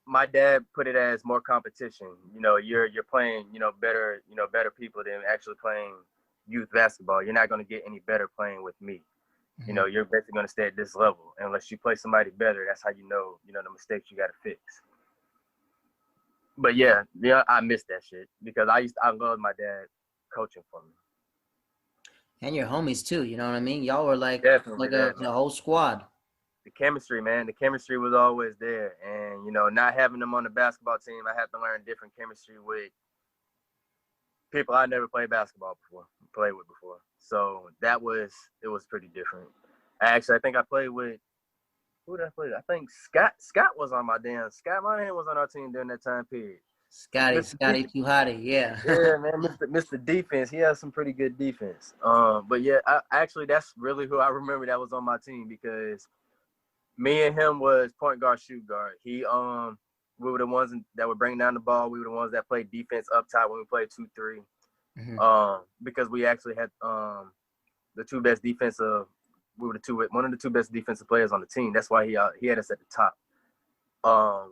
my dad put it as more competition. You're playing, better people than actually playing youth basketball. You're not going to get any better playing with me. Mm-hmm. You're basically going to stay at this level unless you play somebody better. That's how the mistakes you got to fix. But yeah, I missed that shit because I loved my dad coaching for me. And your homies too. You know what I mean? Y'all were Definitely, like definitely. a whole squad. The chemistry, man. The chemistry was always there, and not having them on the basketball team, I had to learn different chemistry with people I never played with before. So it was pretty different. I think I played with who did I play with? I think Scott. Scott was on my damn. Scott Monahan was on our team during that time period. Mr. Scotty D, too hotty, yeah. yeah, man, Mr. Defense. He has some pretty good defense. But yeah, actually that's really who I remember that was on my team because me and him was point guard, shoot guard. We were the ones that would bring down the ball. We were the ones that played defense up top when we played 2-3. Hmm. Because we actually had the two best defensive. We were one of the two best defensive players on the team. That's why he had us at the top.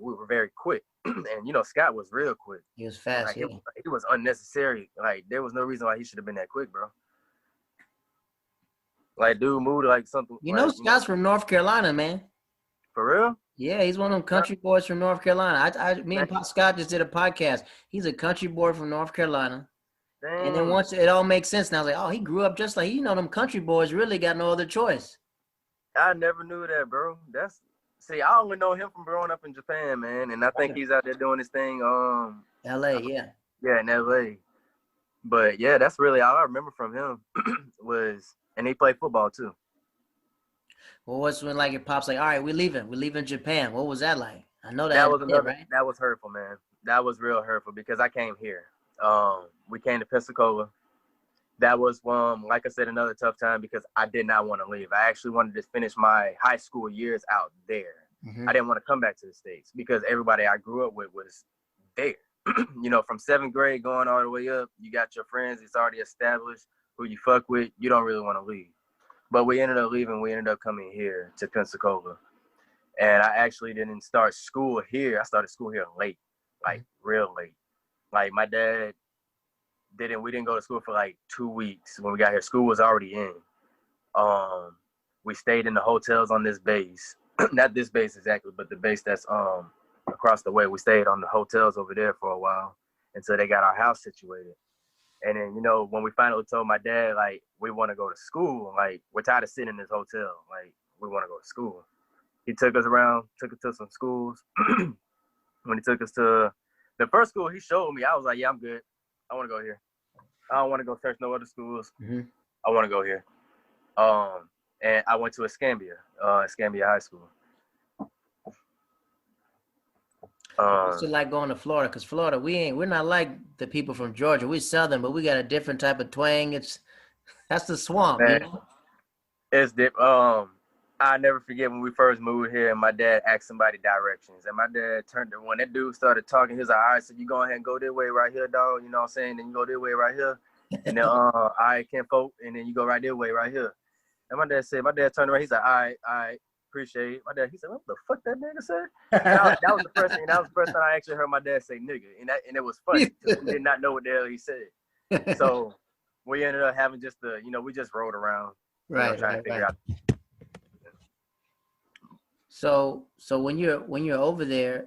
We were very quick, and Scott was real quick. He was fast, Like yeah. it was unnecessary. Like there was no reason why he should have been that quick, bro. Like dude moved like something You know like Scott's from North Carolina, man. for real. Yeah, he's one of them country boys from North Carolina. Me and Man, Pop Scott just did a podcast. He's a country boy from North Carolina. And then dang, once it all makes sense, now I was like, oh, he grew up just like them country boys really got no other choice. I never knew that, bro. I only know him from growing up in Japan, man, and I think he's out there doing his thing. LA, yeah. Yeah, in LA. But yeah, that's really all I remember from him and he played football too. Well, what's when like your pop's like, all right, we're leaving. We're leaving Japan. What was that like? I know That that was hit, right? that was hurtful, man. That was real hurtful because I came here. We came to Pensacola. That was like I said, another tough time because I did not want to leave. I actually wanted to finish my high school years out there. Mm-hmm. I didn't want to come back to the States because everybody I grew up with was there. From 7th grade going all the way up, you got your friends, it's already established who you fuck with, you don't really want to leave. But we ended up leaving, we ended up coming here to Pensacola. And I actually didn't start school here. I started school here late, like real late. Like my dad we didn't go to school for like 2 weeks when we got here. School was already in. We stayed in the hotels on this base. Not this base exactly, but the base that's across the way. We stayed on the hotels over there for a while until they got our house situated. And then, when we finally told my dad, like, we want to go to school, like, we're tired of sitting in this hotel. Like, we want to go to school. He took us around, took us to some schools. When he took us to the first school he showed me, I was like, yeah, I'm good. I want to go here. I don't want to go search no other schools. Mm-hmm. I want to go here. And I went to Escambia High School. What's it like going to Florida? Because Florida, we're not like the people from Georgia. We're Southern, but we got a different type of twang. That's the swamp, Man, it's I never forget when we first moved here and my dad asked somebody directions. And my dad when that dude started talking, he was like, all right, so you go ahead and go this way right here, dog. You know what I'm saying? Then you go this way right here. And then, all right, Kenfolk. And then you go right this way right here. And my dad turned around. He's like, all right, appreciate it. My dad, he said, what the fuck that nigga said? And that was the first thing. That was the first time I actually heard my dad say nigga. And it was funny because we did not know what the hell he said. So we ended up having just we just rode around. Right, trying to figure out. So when you're over there,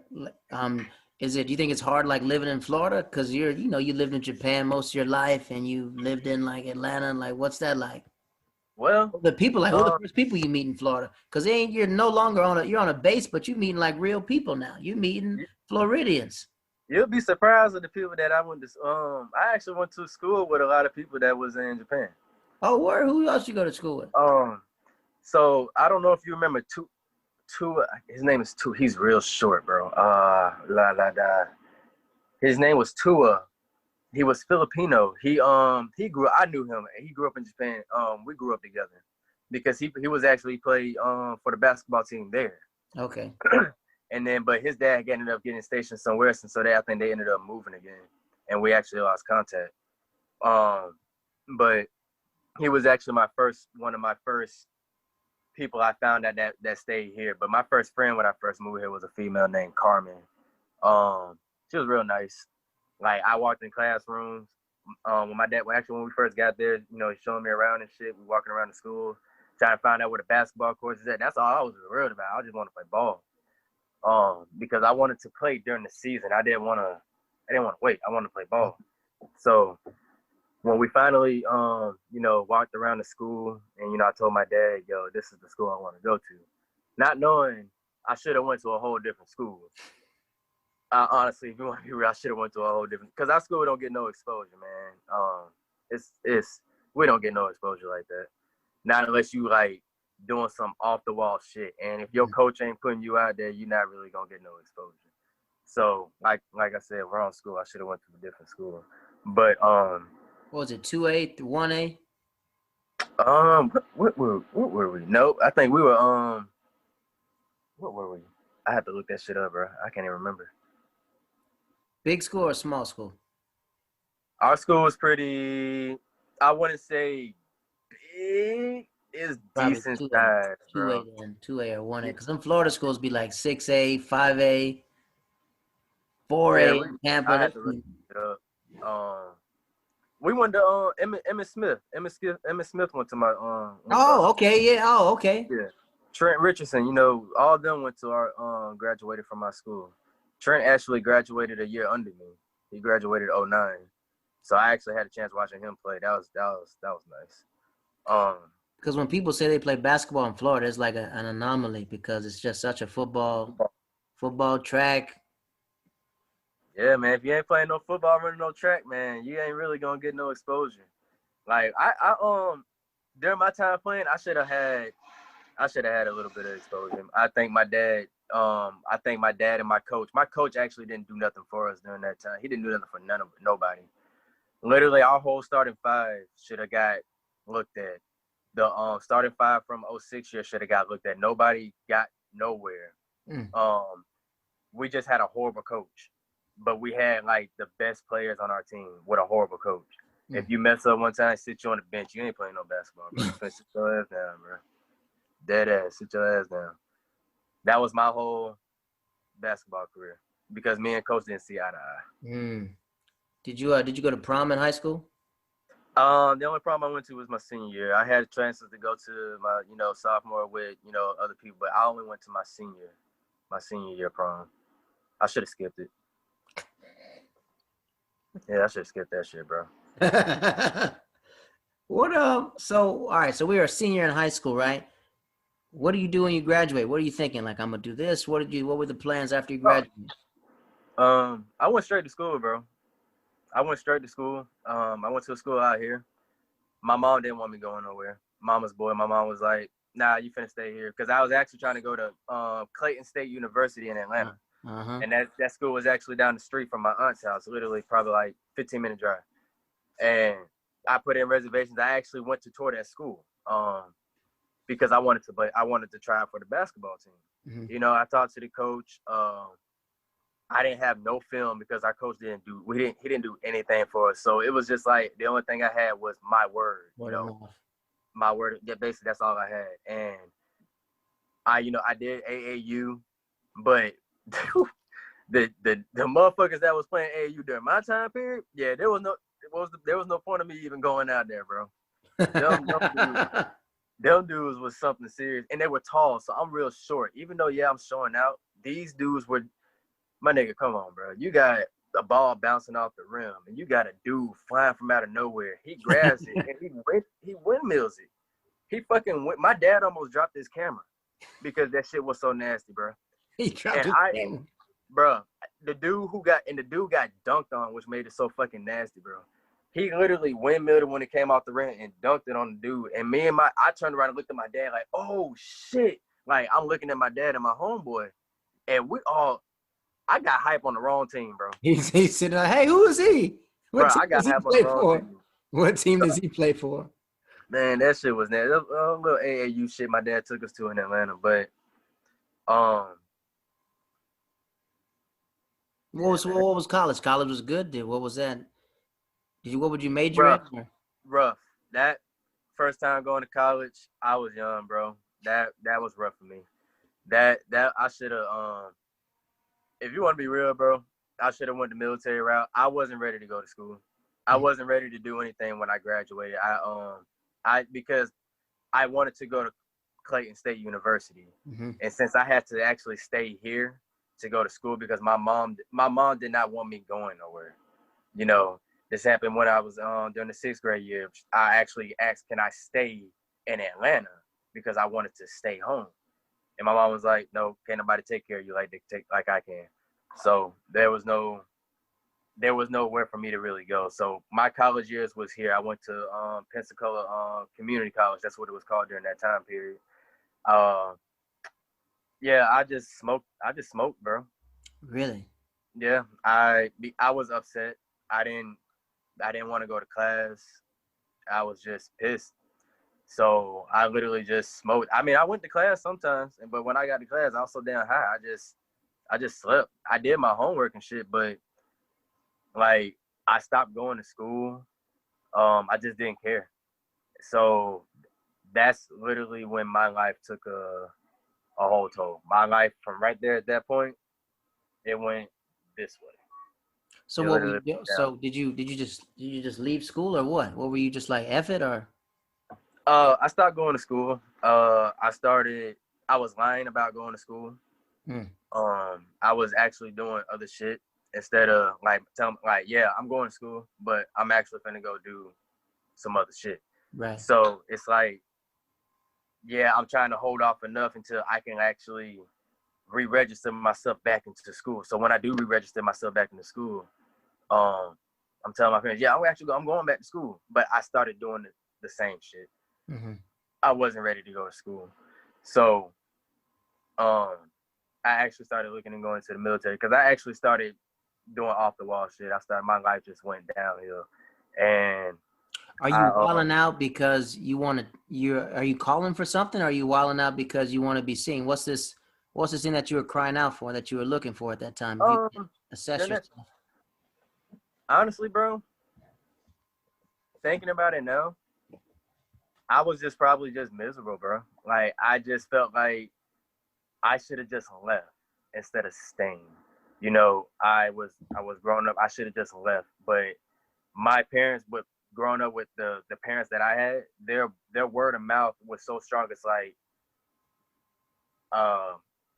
Is it? Do you think it's hard like living in Florida? Because you lived in Japan most of your life, and you lived in like Atlanta. Like, what's that like? Well, The people, like, who are the um, first people you meet in Florida? Because you're no longer you're on a base, but you meeting like real people now. You meeting you, Floridians. you'll be surprised at the people that I went to. I actually went to school with a lot of people that was in Japan. Oh, where? Who else you go to school with? Um, so I don't know if you remember Tua. His name is Tua. He's real short, bro. La la la. His name was Tua. He was Filipino. He grew. I knew him. He grew up in Japan. We grew up together because he was actually played for the basketball team there. Okay. And then, but his dad ended up getting stationed somewhere else, and so I think they ended up moving again, and we actually lost contact. Um, but he was actually one of my first people I found out that stayed here. But my first friend when I first moved here was a female named Carmen. She was real nice. Like I walked in classrooms. When my dad, when we first got there, he's showing me around and shit. We walking around the school, trying to find out where the basketball courts is at. That's all I was worried about. I just wanted to play ball. Because I wanted to play during the season. I didn't want to wait. I wanted to play ball. So when we finally, walked around the school and, I told my dad, yo, this is the school I want to go to. Not knowing I should have went to a whole different school. Honestly, if you want to be real, I should have went to a whole different, because our school don't get no exposure, man. We don't get no exposure like that. Not unless you like doing some off the wall shit. And if your coach ain't putting you out there, you're not really gonna get no exposure. So like I said, wrong school. I should have went to a different school. But What was it, 2A, 1A? what were we? Nope. I think we were what were we? I have to look that shit up, bro. I can't even remember. Big school or small school? Our school was pretty, I wouldn't say big. It's Probably decent 2A, size, 2A bro. then 2A or 1A. Because some Florida schools be like 6A, 5A, Yeah, 4A in I Tampa. had to look it up. We went to Emmett Smith. Emmett Smith went to my went to our Oh, school. okay, yeah. Oh, okay. Yeah. Trent Richardson, all of them went to our graduated from my school. Trent actually graduated a year under me. He graduated 09. So I actually had a chance watching him play. That was nice. Because when people say they play basketball in Florida, it's like an anomaly because it's just such a football track. Yeah, man. If you ain't playing no football, running no track, man, you ain't really gonna get no exposure. Like I during my time playing, I should have had a little bit of exposure. I think my dad and my coach. My coach actually didn't do nothing for us during that time. He didn't do nothing for nobody. Literally, our whole starting five should have got looked at. The starting five from 06 year should have got looked at. Nobody got nowhere. Mm. We just had a horrible coach, but we had like the best players on our team with a horrible coach. Mm. If you mess up one time, sit you on the bench. You ain't playing no basketball, bro. You finna sit your ass down, bro. Dead ass, sit your ass down. That was my whole basketball career because me and coach didn't see eye to eye. Mm. Did you go to prom in high school? The only prom I went to was my senior year. I had chances to go to my, sophomore with, other people, but I only went to my senior year prom. I should have skipped it. Yeah, I should have skipped that shit, bro. So all right, so we were a senior in high school, right? What do you do when you graduate? What are you thinking? Like, I'm gonna do this. What were the plans after you graduated? I went straight to school, bro. I went straight to school. I went to a school out here. My mom didn't want me going nowhere. Mama's boy. My mom was like, nah, you finna stay here. Because I was actually trying to go to Clayton State University in Atlanta. Uh-huh. And that school was actually down the street from my aunt's house, literally probably like 15-minute drive. And I put in reservations. I actually went to tour that school because I wanted to try out for the basketball team. Mm-hmm. I talked to the coach. I didn't have no film because our coach he didn't do anything for us. So it was just like the only thing I had was my word. My word. Yeah, basically that's all I had. And I did AAU, but the motherfuckers that was playing AAU during my time period, yeah, there was no point of me even going out there, bro. Them dudes was something serious, and they were tall, so I'm real short. Even though, yeah, I'm showing out, these dudes were My nigga, come on, bro. You got a ball bouncing off the rim, and you got a dude flying from out of nowhere. He grabs it and he windmills it. He fucking my dad almost dropped his camera because that shit was so nasty, bro. He dropped And his camera. bro, the dude got dunked on, which made it so fucking nasty, bro. He literally windmilled it when it came off the rim and dunked it on the dude. And I turned around and looked at my dad like, oh shit. Like I'm looking at my dad and my homeboy, and I got hype on the wrong team, bro. He's sitting like, hey, who is he? What Bro, team I got hype on the wrong team. What team does he play for? Man, that shit was nasty. A little AAU shit my dad took us to in Atlanta, but what was college? College was good. What was that? What would you major rough, in? Rough. That first time going to college, I was young, bro. That was rough for me. That I should have. If you want to be real, bro, I should have went the military route. I wasn't ready to go to school. I wasn't ready to do anything when I graduated. Because I wanted to go to Clayton State University, and since I had to actually stay here to go to school because my mom did not want me going nowhere. You know, this happened when I was during the 6th grade year. I actually asked, can I stay in Atlanta because I wanted to stay home. And my mom was like, no, can't nobody take care of you like I can. So there was nowhere for me to really go. So my college years was here. I went to Pensacola Community College. That's what it was called during that time period. Yeah, I just smoked, bro. Really? Yeah, I was upset. I didn't want to go to class. I was just pissed. So I literally just smoked. I mean, I went to class sometimes, but when I got to class, I was so damn high. I just slept. I did my homework and shit, but like I stopped going to school. I just didn't care. So that's literally when my life took a whole toll. My life from right there at that point, it went this way. So what were you do? So did you just leave school or what? What were you just like F it or? I stopped going to school. I was lying about going to school. I was actually doing other shit instead of like telling like, yeah, I'm going to school, but I'm actually gonna go do some other shit. Right. So it's like, yeah, I'm trying to hold off enough until I can actually re-register myself back into school. So when I do re-register myself back into school, I'm telling my parents, yeah, I'm going back to school. But I started doing the same shit. I wasn't ready to go to school. So I actually started looking and going to the military because I actually started doing off the wall shit. My life just went downhill. And are you wilding out because are you calling for something? Or are you wilding out because you want to be seen? What's this thing that you were crying out for, that you were looking for at that time? If you assess yourself. Honestly, bro, thinking about it now, I was just probably just miserable, bro. Like I just felt like I should have just left instead of staying. You know, I was growing up. I should have just left. But my parents, growing up with the parents that I had, their word of mouth was so strong. It's like,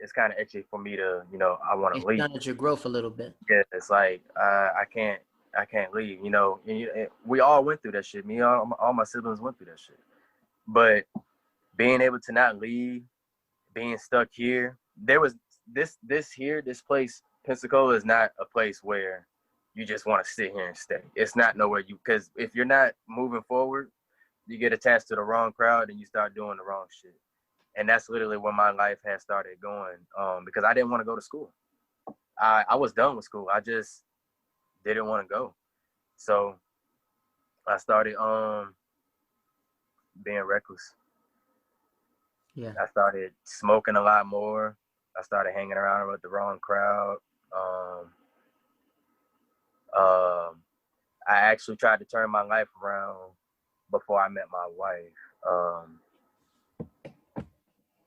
it's kind of itchy for me to, I want to leave. It's done at your growth a little bit. Yeah, it's like I can't leave. You know, and we all went through that shit. All my siblings went through that shit. But being able to not leave, being stuck here, there was this place, Pensacola is not a place where you just want to sit here and stay. It's not nowhere because if you're not moving forward, you get attached to the wrong crowd and you start doing the wrong shit. And that's literally where my life has started going, because I didn't want to go to school. I was done with school. I just didn't want to go. So I started being reckless. Yeah. I started smoking a lot more. I started hanging around with the wrong crowd. I actually tried to turn my life around before I met my wife.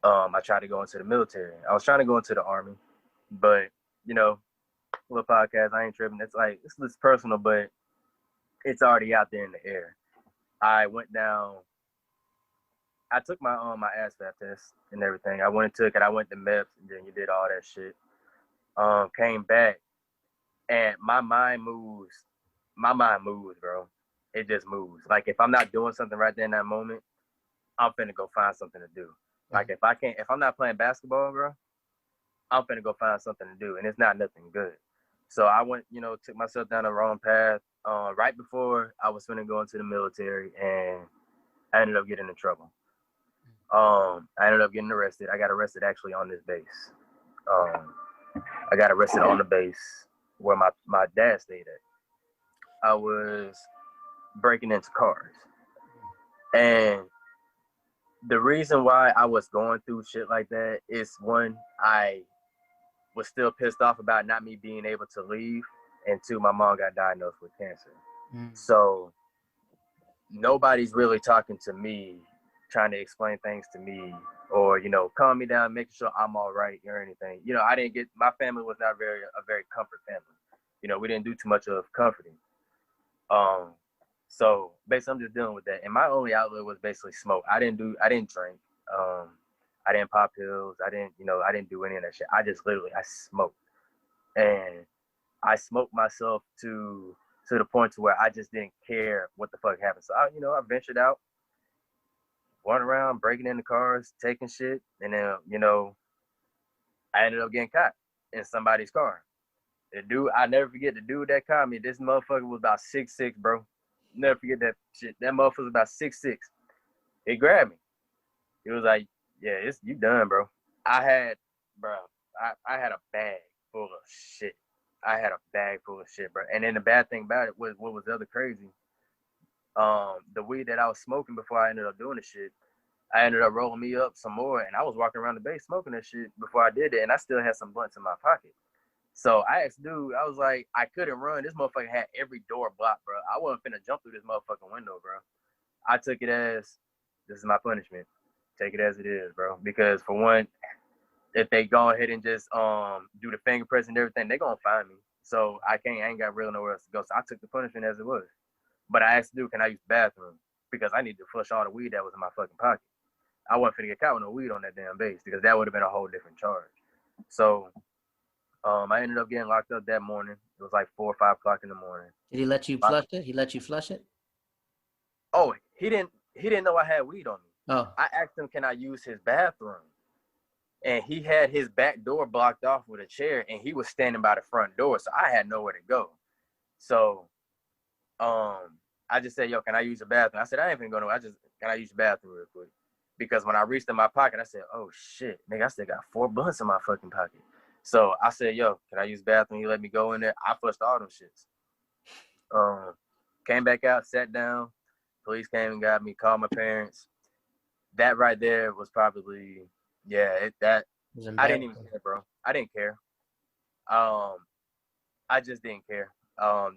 I tried to go into the military. I was trying to go into the Army, but little podcast, I ain't tripping. It's like, it's personal, but it's already out there in the air. I went down. I took my ASVAB test and everything. I went and took it. I went to MEPS, and then you did all that shit. came back, and my mind moves. My mind moves, bro. It just moves. Like if I'm not doing something right there in that moment, I'm finna go find something to do. Like if I'm not playing basketball, bro, I'm finna go find something to do, and it's not nothing good. So I went, took myself down the wrong path. Right before I was finna go into the military, and I ended up getting in trouble. I ended up getting arrested. I got arrested actually on this base. I got arrested on the base where my dad stayed at. I was breaking into cars. And the reason why I was going through shit like that is, one, I was still pissed off about not me being able to leave, and two, my mom got diagnosed with cancer. So nobody's really talking to me, trying to explain things to me, or calm me down, making sure I'm all right or anything. I didn't get, my family was not a very comfort family. We didn't do too much of comforting. So basically I'm just dealing with that. And my only outlet was basically smoke. I didn't drink. I didn't pop pills. I didn't do any of that shit. I just literally, I smoked. And I smoked myself to the point to where I just didn't care what the fuck happened. So I ventured out, went around breaking into cars, taking shit, and then, I ended up getting caught in somebody's car. The dude, I never forget the dude that caught me. This motherfucker was about 6'6", bro. Never forget that shit. That motherfucker was about 6'6". He grabbed me. He was like, "Yeah, you done, bro." I had a bag full of shit. Bro. And then the bad thing about it was, what was the other crazy? The weed that I was smoking before I ended up doing the shit, I ended up rolling me up some more, and I was walking around the base smoking that shit before I did it, and I still had some blunts in my pocket. So I asked dude, I was like, I couldn't run. This motherfucker had every door blocked, bro. I wasn't finna jump through this motherfucking window, bro. I took it as, this is my punishment. Take it as it is, bro. Because for one, if they go ahead and just do the fingerprints and everything, they gonna find me. So I ain't got real nowhere else to go. So I took the punishment as it was. But I asked the dude, can I use the bathroom? Because I need to flush all the weed that was in my fucking pocket. I wasn't finna get caught with no weed on that damn base, because that would have been a whole different charge. So I ended up getting locked up that morning. It was like 4 or 5 o'clock in the morning. Did he let you flush it? He let you flush it? Oh, he didn't know I had weed on me. Oh. I asked him, can I use his bathroom? And he had his back door blocked off with a chair, and he was standing by the front door, so I had nowhere to go. So I just said, "Yo, can I use the bathroom?" I said, "I ain't even gonna. Can I use the bathroom real quick?" Because when I reached in my pocket, I said, "Oh shit, nigga, I still got 4 blunts in my fucking pocket." So I said, "Yo, can I use the bathroom?" He let me go in there. I flushed all them shits. Came back out, sat down. Police came and got me. Called my parents. That right there was probably, I didn't even care, bro. I didn't care. I just didn't care.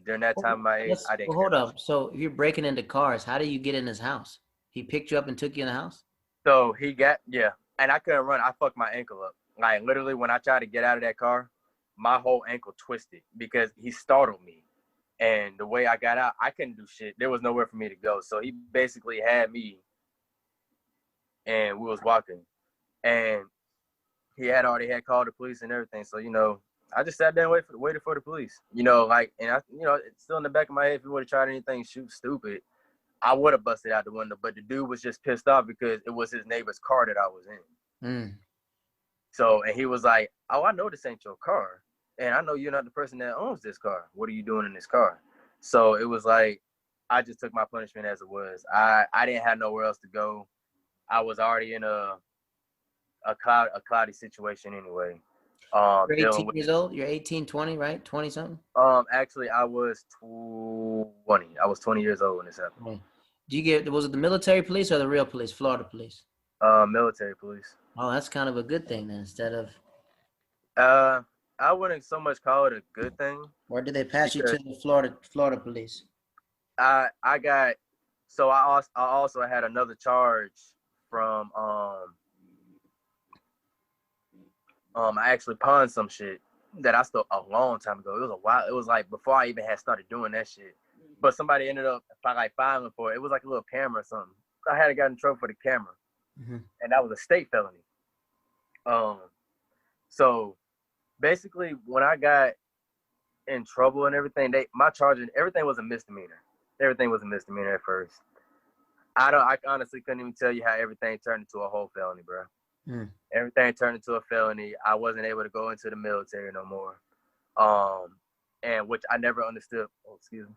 During that time of my age, I didn't care. Hold up. So if you're breaking into cars, how do you get in his house? He picked you up and took you in the house? So he got, and I couldn't run. I fucked my ankle up. Like literally when I tried to get out of that car, my whole ankle twisted because he startled me. And the way I got out, I couldn't do shit. There was nowhere for me to go. So he basically had me, and we was walking. And he had already called the police and everything. So, I just sat there and waited for the police. And it's still in the back of my head, if he would have tried anything stupid, I would have busted out the window. But the dude was just pissed off because it was his neighbor's car that I was in. So, and he was like, "Oh, I know this ain't your car. And I know you're not the person that owns this car. What are you doing in this car?" So it was like, I just took my punishment as it was. I didn't have nowhere else to go. I was already in a cloudy situation anyway. You're 18 years old? You're 18, 20, right? 20 something? Actually, I was 20. I was 20 years old when this happened. Was it the military police or the real police, Florida police? Military police. Oh, that's kind of a good thing then, instead of... I wouldn't so much call it a good thing. Or did they pass you to the Florida police? I also had another charge from I actually pawned some shit that I stole a long time ago. It was a while. It was like before I even had started doing that shit. But somebody ended up filing for it. It was like a little camera or something. I hadn't gotten in trouble for the camera, and that was a state felony. So basically when I got in trouble and everything, my charges, everything was a misdemeanor. Everything was a misdemeanor at first. I honestly couldn't even tell you how everything turned into a whole felony, bro. Everything turned into a felony. I wasn't able to go into the military no more. And which I never understood. Oh, excuse me.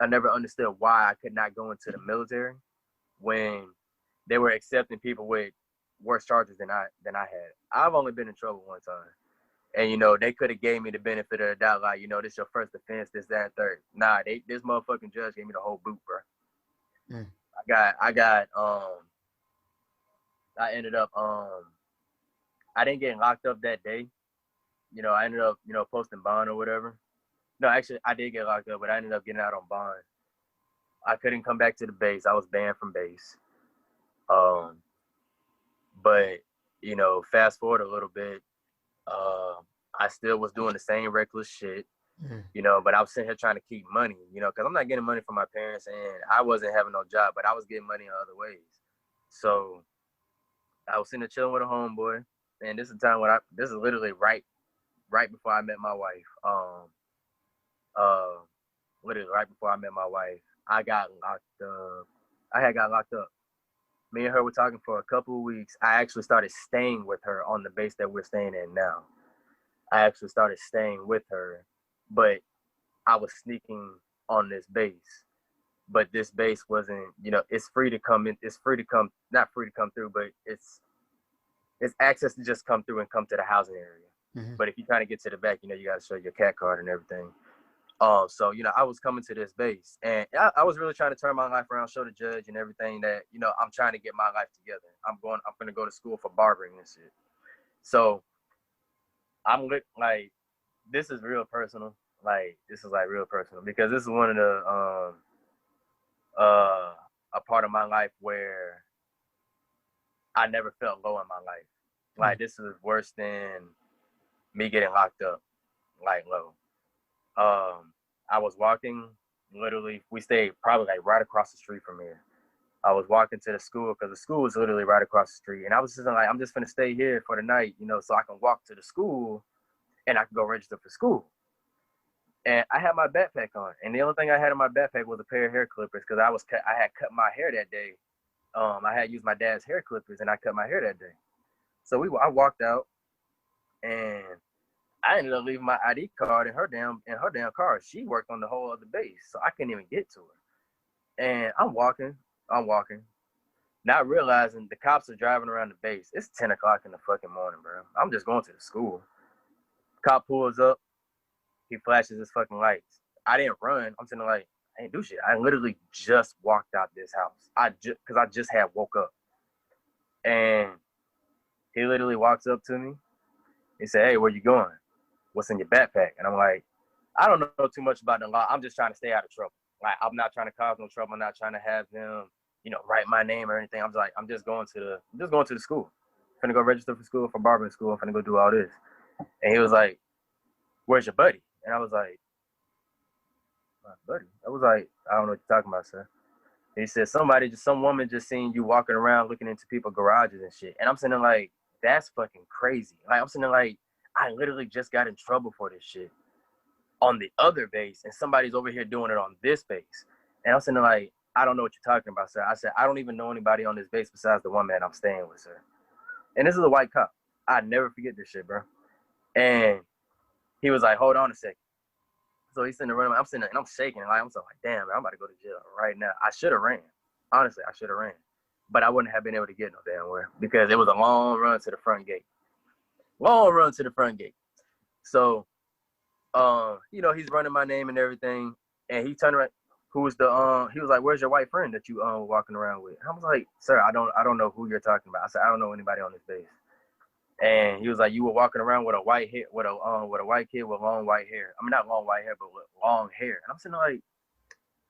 I never understood why I could not go into the military when they were accepting people with worse charges than I had. I've only been in trouble one time. And, they could have gave me the benefit of the doubt, like, this your first offense, this, that, and third. Nah, this motherfucking judge gave me the whole boot, bro. I ended up, I didn't get locked up that day. I ended up, posting bond or whatever. No, actually, I did get locked up, but I ended up getting out on bond. I couldn't come back to the base. I was banned from base. But, fast forward a little bit, I still was doing the same reckless shit, but I was sitting here trying to keep money, because I'm not getting money from my parents and I wasn't having no job, but I was getting money in other ways. So I was sitting there chilling with a homeboy, and this is the time when this is literally right before I met my wife. Literally right before I met my wife, I got locked up. I had got locked up. Me and her were talking for a couple of weeks. I actually started staying with her on the base that we're staying in now. I actually started staying with her, but I was sneaking on this base. But this base wasn't, it's free to come in. It's free to come, not free to come through, but it's access to just come through and come to the housing area. But if you're trying to get to the back, you got to show your cat card and everything. So, I was coming to this base, and I was really trying to turn my life around, show the judge and everything that, I'm trying to get my life together. I'm going to go to school for barbering and shit. So I'm like, this is real personal. Like, this is like real personal because this is one of the, a part of my life where I never felt low in my life. Like, this is worse than me getting locked up, like low. I was walking, literally, we stayed probably like right across the street from here. I was walking to the school because the school was literally right across the street. And I was just like, I'm just going to stay here for the night, so I can walk to the school and I can go register for school. And I had my backpack on. And the only thing I had in my backpack was a pair of hair clippers because I had cut my hair that day. I had used my dad's hair clippers and I cut my hair that day. So I walked out and I ended up leaving my ID card in her damn car. She worked on the whole other base, so I couldn't even get to her. And I'm walking, not realizing the cops are driving around the base. It's 10 o'clock in the fucking morning, bro. I'm just going to the school. Cop pulls up. He flashes his fucking lights. I didn't run. I'm sitting like, I didn't do shit. I literally just walked out this house. Because I just had woke up. And he literally walks up to me. He said, hey, where you going? What's in your backpack? And I'm like, I don't know too much about the law. I'm just trying to stay out of trouble. Like, I'm not trying to cause no trouble. I'm not trying to have them, write my name or anything. I'm just going to the school. I'm finna go register for school, for barbering school. I'm finna go do all this. And he was like, where's your buddy? And I was like, my buddy? I was like, I don't know what you're talking about, sir. And he said, some woman just seen you walking around looking into people's garages and shit. And I'm sitting there like, that's fucking crazy. Like, I'm sitting there like, I literally just got in trouble for this shit on the other base, and somebody's over here doing it on this base. And I'm sitting there like, I don't know what you're talking about, sir. I said, I don't even know anybody on this base besides the one man I'm staying with, sir. And this is a white cop. I never forget this shit, bro. And he was like, hold on a second. So he's sitting there running. I'm sitting there and I'm shaking. Like, I'm so like, damn, man, I'm about to go to jail right now. I should have ran. Honestly, I should have ran. But I wouldn't have been able to get no damn where because it was a long run to the front gate. Long run to the front gate. So, he's running my name and everything. And he turned around. He was like, where's your white friend that you walking around with? And I was like, sir, I don't know who you're talking about. I said, I don't know anybody on this base. And he was like, you were walking around with a white hair, with a white kid with long white hair. I mean, not long white hair, but with long hair. And I'm sitting there like,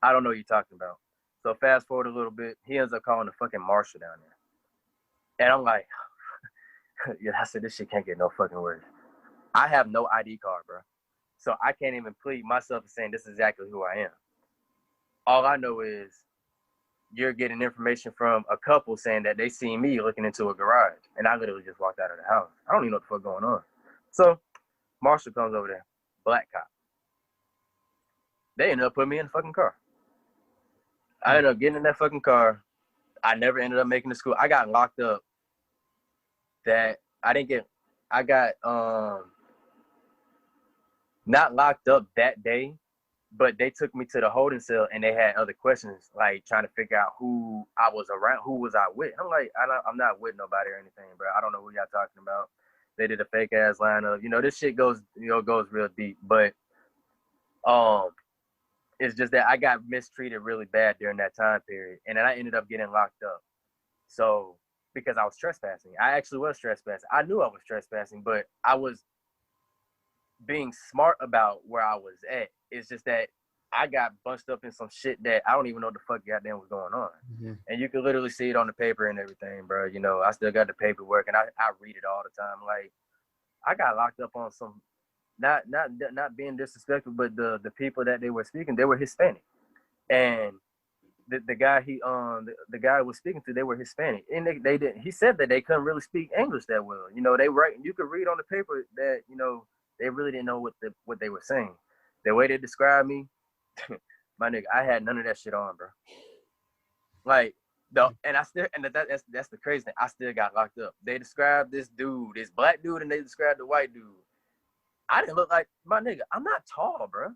I don't know what you're talking about. So fast forward a little bit, he ends up calling the fucking marshal down there. And I'm like, yeah, I said, this shit can't get no fucking worse. I have no ID card, bro. So I can't even plead myself as saying this is exactly who I am. All I know is you're getting information from a couple saying that they seen me looking into a garage. And I literally just walked out of the house. I don't even know what the fuck going on. So Marshall comes over there, black cop. They ended up putting me in the fucking car. I ended up getting in that fucking car. I never ended up making the school. I got locked up. I got not locked up that day, but they took me to the holding cell and they had other questions, like trying to figure out who I was around, who was I with. I'm like, I'm not with nobody or anything, bro. I don't know who y'all talking about. They did a fake ass lineup. This shit goes real deep, but it's just that I got mistreated really bad during that time period, and then I ended up getting locked up. So because I was trespassing, I actually was trespassing. I knew I was trespassing, but I was being smart about where I was at. It's just that I got bunched up in some shit that I don't even know what the fuck goddamn was going on. Mm-hmm. And you can literally see it on the paper and everything, bro. I still got the paperwork and I read it all the time. Like, I got locked up on some, not being disrespectful, but the people that they were speaking, they were Hispanic. And the guy the guy was speaking to, they were Hispanic. And they didn't, he said that they couldn't really speak English that well. They write, you could read on the paper that, they really didn't know what they were saying. The way they described me, my nigga, I had none of that shit on, bro. Like, that's the crazy thing. I still got locked up. They described this black dude, and they described the white dude. I didn't look like, my nigga, I'm not tall, bro.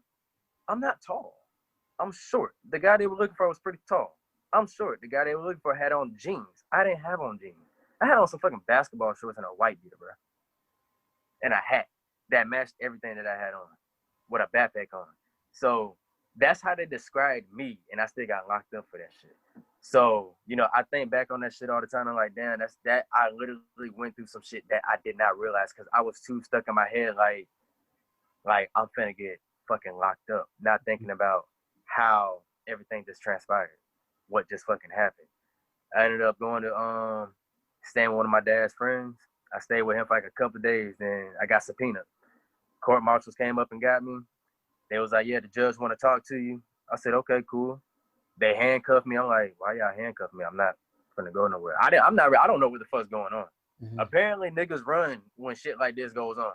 I'm not tall. I'm short. The guy they were looking for was pretty tall. I'm short. The guy they were looking for had on jeans. I didn't have on jeans. I had on some fucking basketball shorts and a white beater, bro. And a hat that matched everything that I had on with a backpack on. So that's how they described me, and I still got locked up for that shit. So, I think back on that shit all the time. I'm like, damn, I literally went through some shit that I did not realize because I was too stuck in my head like I'm finna get fucking locked up, not thinking about how everything just transpired, what just fucking happened. I ended up going to staying with one of my dad's friends. I stayed with him for like a couple of days, then I got subpoenaed. Court marshals came up and got me. They was like, yeah, the judge want to talk to you. I said, okay, cool. They handcuffed me. I'm like, why y'all handcuff me? I'm not gonna go nowhere. I don't know what the fuck's going on. Mm-hmm. Apparently niggas run when shit like this goes on.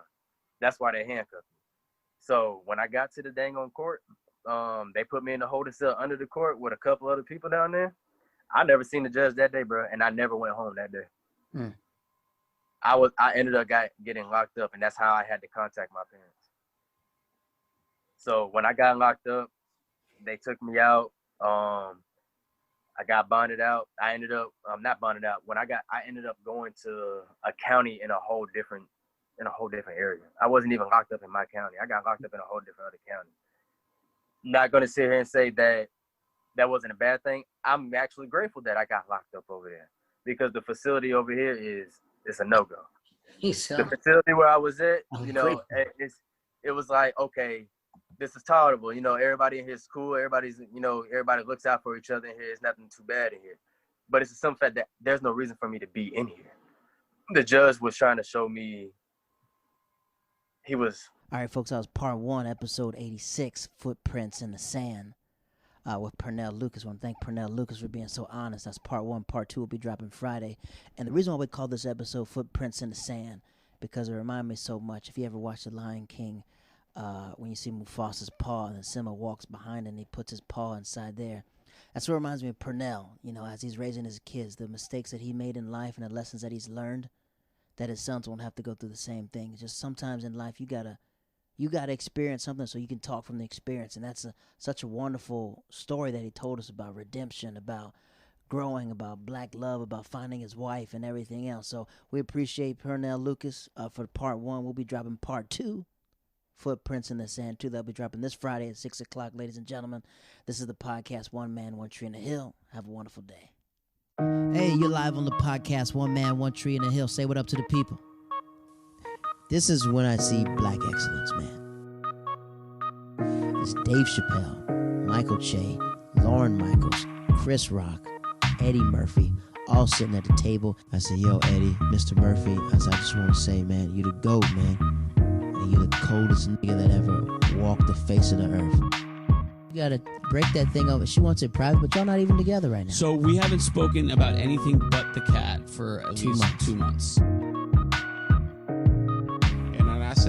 That's why they handcuffed me. So when I got to the dang on court, they put me in the holding cell under the court with a couple other people down there. I never seen the judge that day, bro, and I never went home that day. Hmm. I ended up getting locked up, and that's how I had to contact my parents. So when I got locked up, they took me out. I got bonded out. I ended up not bonded out. I ended up going to a county in a whole different area. I wasn't even locked up in my county. I got locked up in a whole different other county. Not gonna sit here and say that wasn't a bad thing. I'm actually grateful that I got locked up over there because the facility over here it's a no-go. The facility where I was at, it was like, okay, this is tolerable. Everybody in here is cool. Everybody looks out for each other in here. It's nothing too bad in here. But it's some fact that there's no reason for me to be in here. The judge was trying to show me All right, folks, that was part 1, episode 86, Footprints in the Sand, with Pernell Lucas. I want to thank Pernell Lucas for being so honest. That's part 1. Part 2 will be dropping Friday. And the reason why we call this episode Footprints in the Sand, because it reminded me so much. If you ever watched The Lion King, when you see Mufasa's paw and then Simba walks behind and he puts his paw inside there, that's what reminds me of Pernell, as he's raising his kids, the mistakes that he made in life and the lessons that he's learned, that his sons won't have to go through the same thing. Just sometimes in life you gotta experience something so you can talk from the experience, and that's such a wonderful story that he told us about redemption, about growing, about black love, about finding his wife and everything else. So we appreciate Pernell Lucas for part 1. We'll be dropping part 2, Footprints in the Sand 2. That'll be dropping this Friday at 6 o'clock, ladies and gentlemen. This is the podcast, One Man, One Tree in the Hill. Have a wonderful day. Hey, you're live on the podcast, One Man, One Tree in the Hill. Say what up to the people. This is when I see black excellence, man. It's Dave Chappelle, Michael Che, Lauren Michaels, Chris Rock, Eddie Murphy, all sitting at the table. I said, yo, Eddie, Mr. Murphy, I just want to say, man, you the GOAT, man. And you the coldest nigga that ever walked the face of the earth. You gotta break that thing over. She wants it private, but y'all not even together right now. So we haven't spoken about anything but the cat for at least 2 months.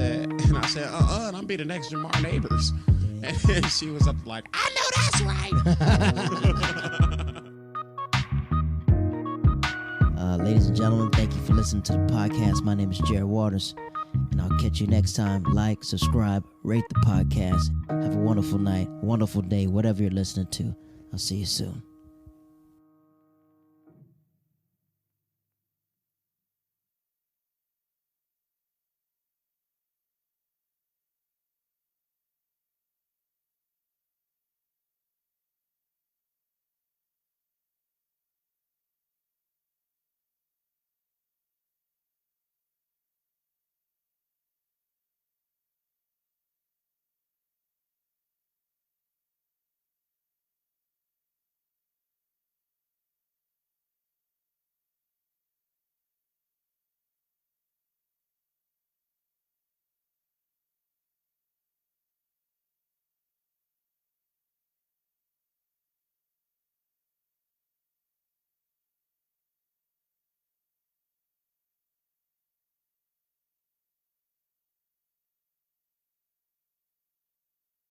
And I said, and I'm be the next Jamar Neighbors. And she was up like, I know that's right. Ladies and gentlemen, thank you for listening to the podcast. My name is Jared Waters, and I'll catch you next time. Like, subscribe, rate the podcast. Have a wonderful night, wonderful day, whatever you're listening to. I'll see you soon.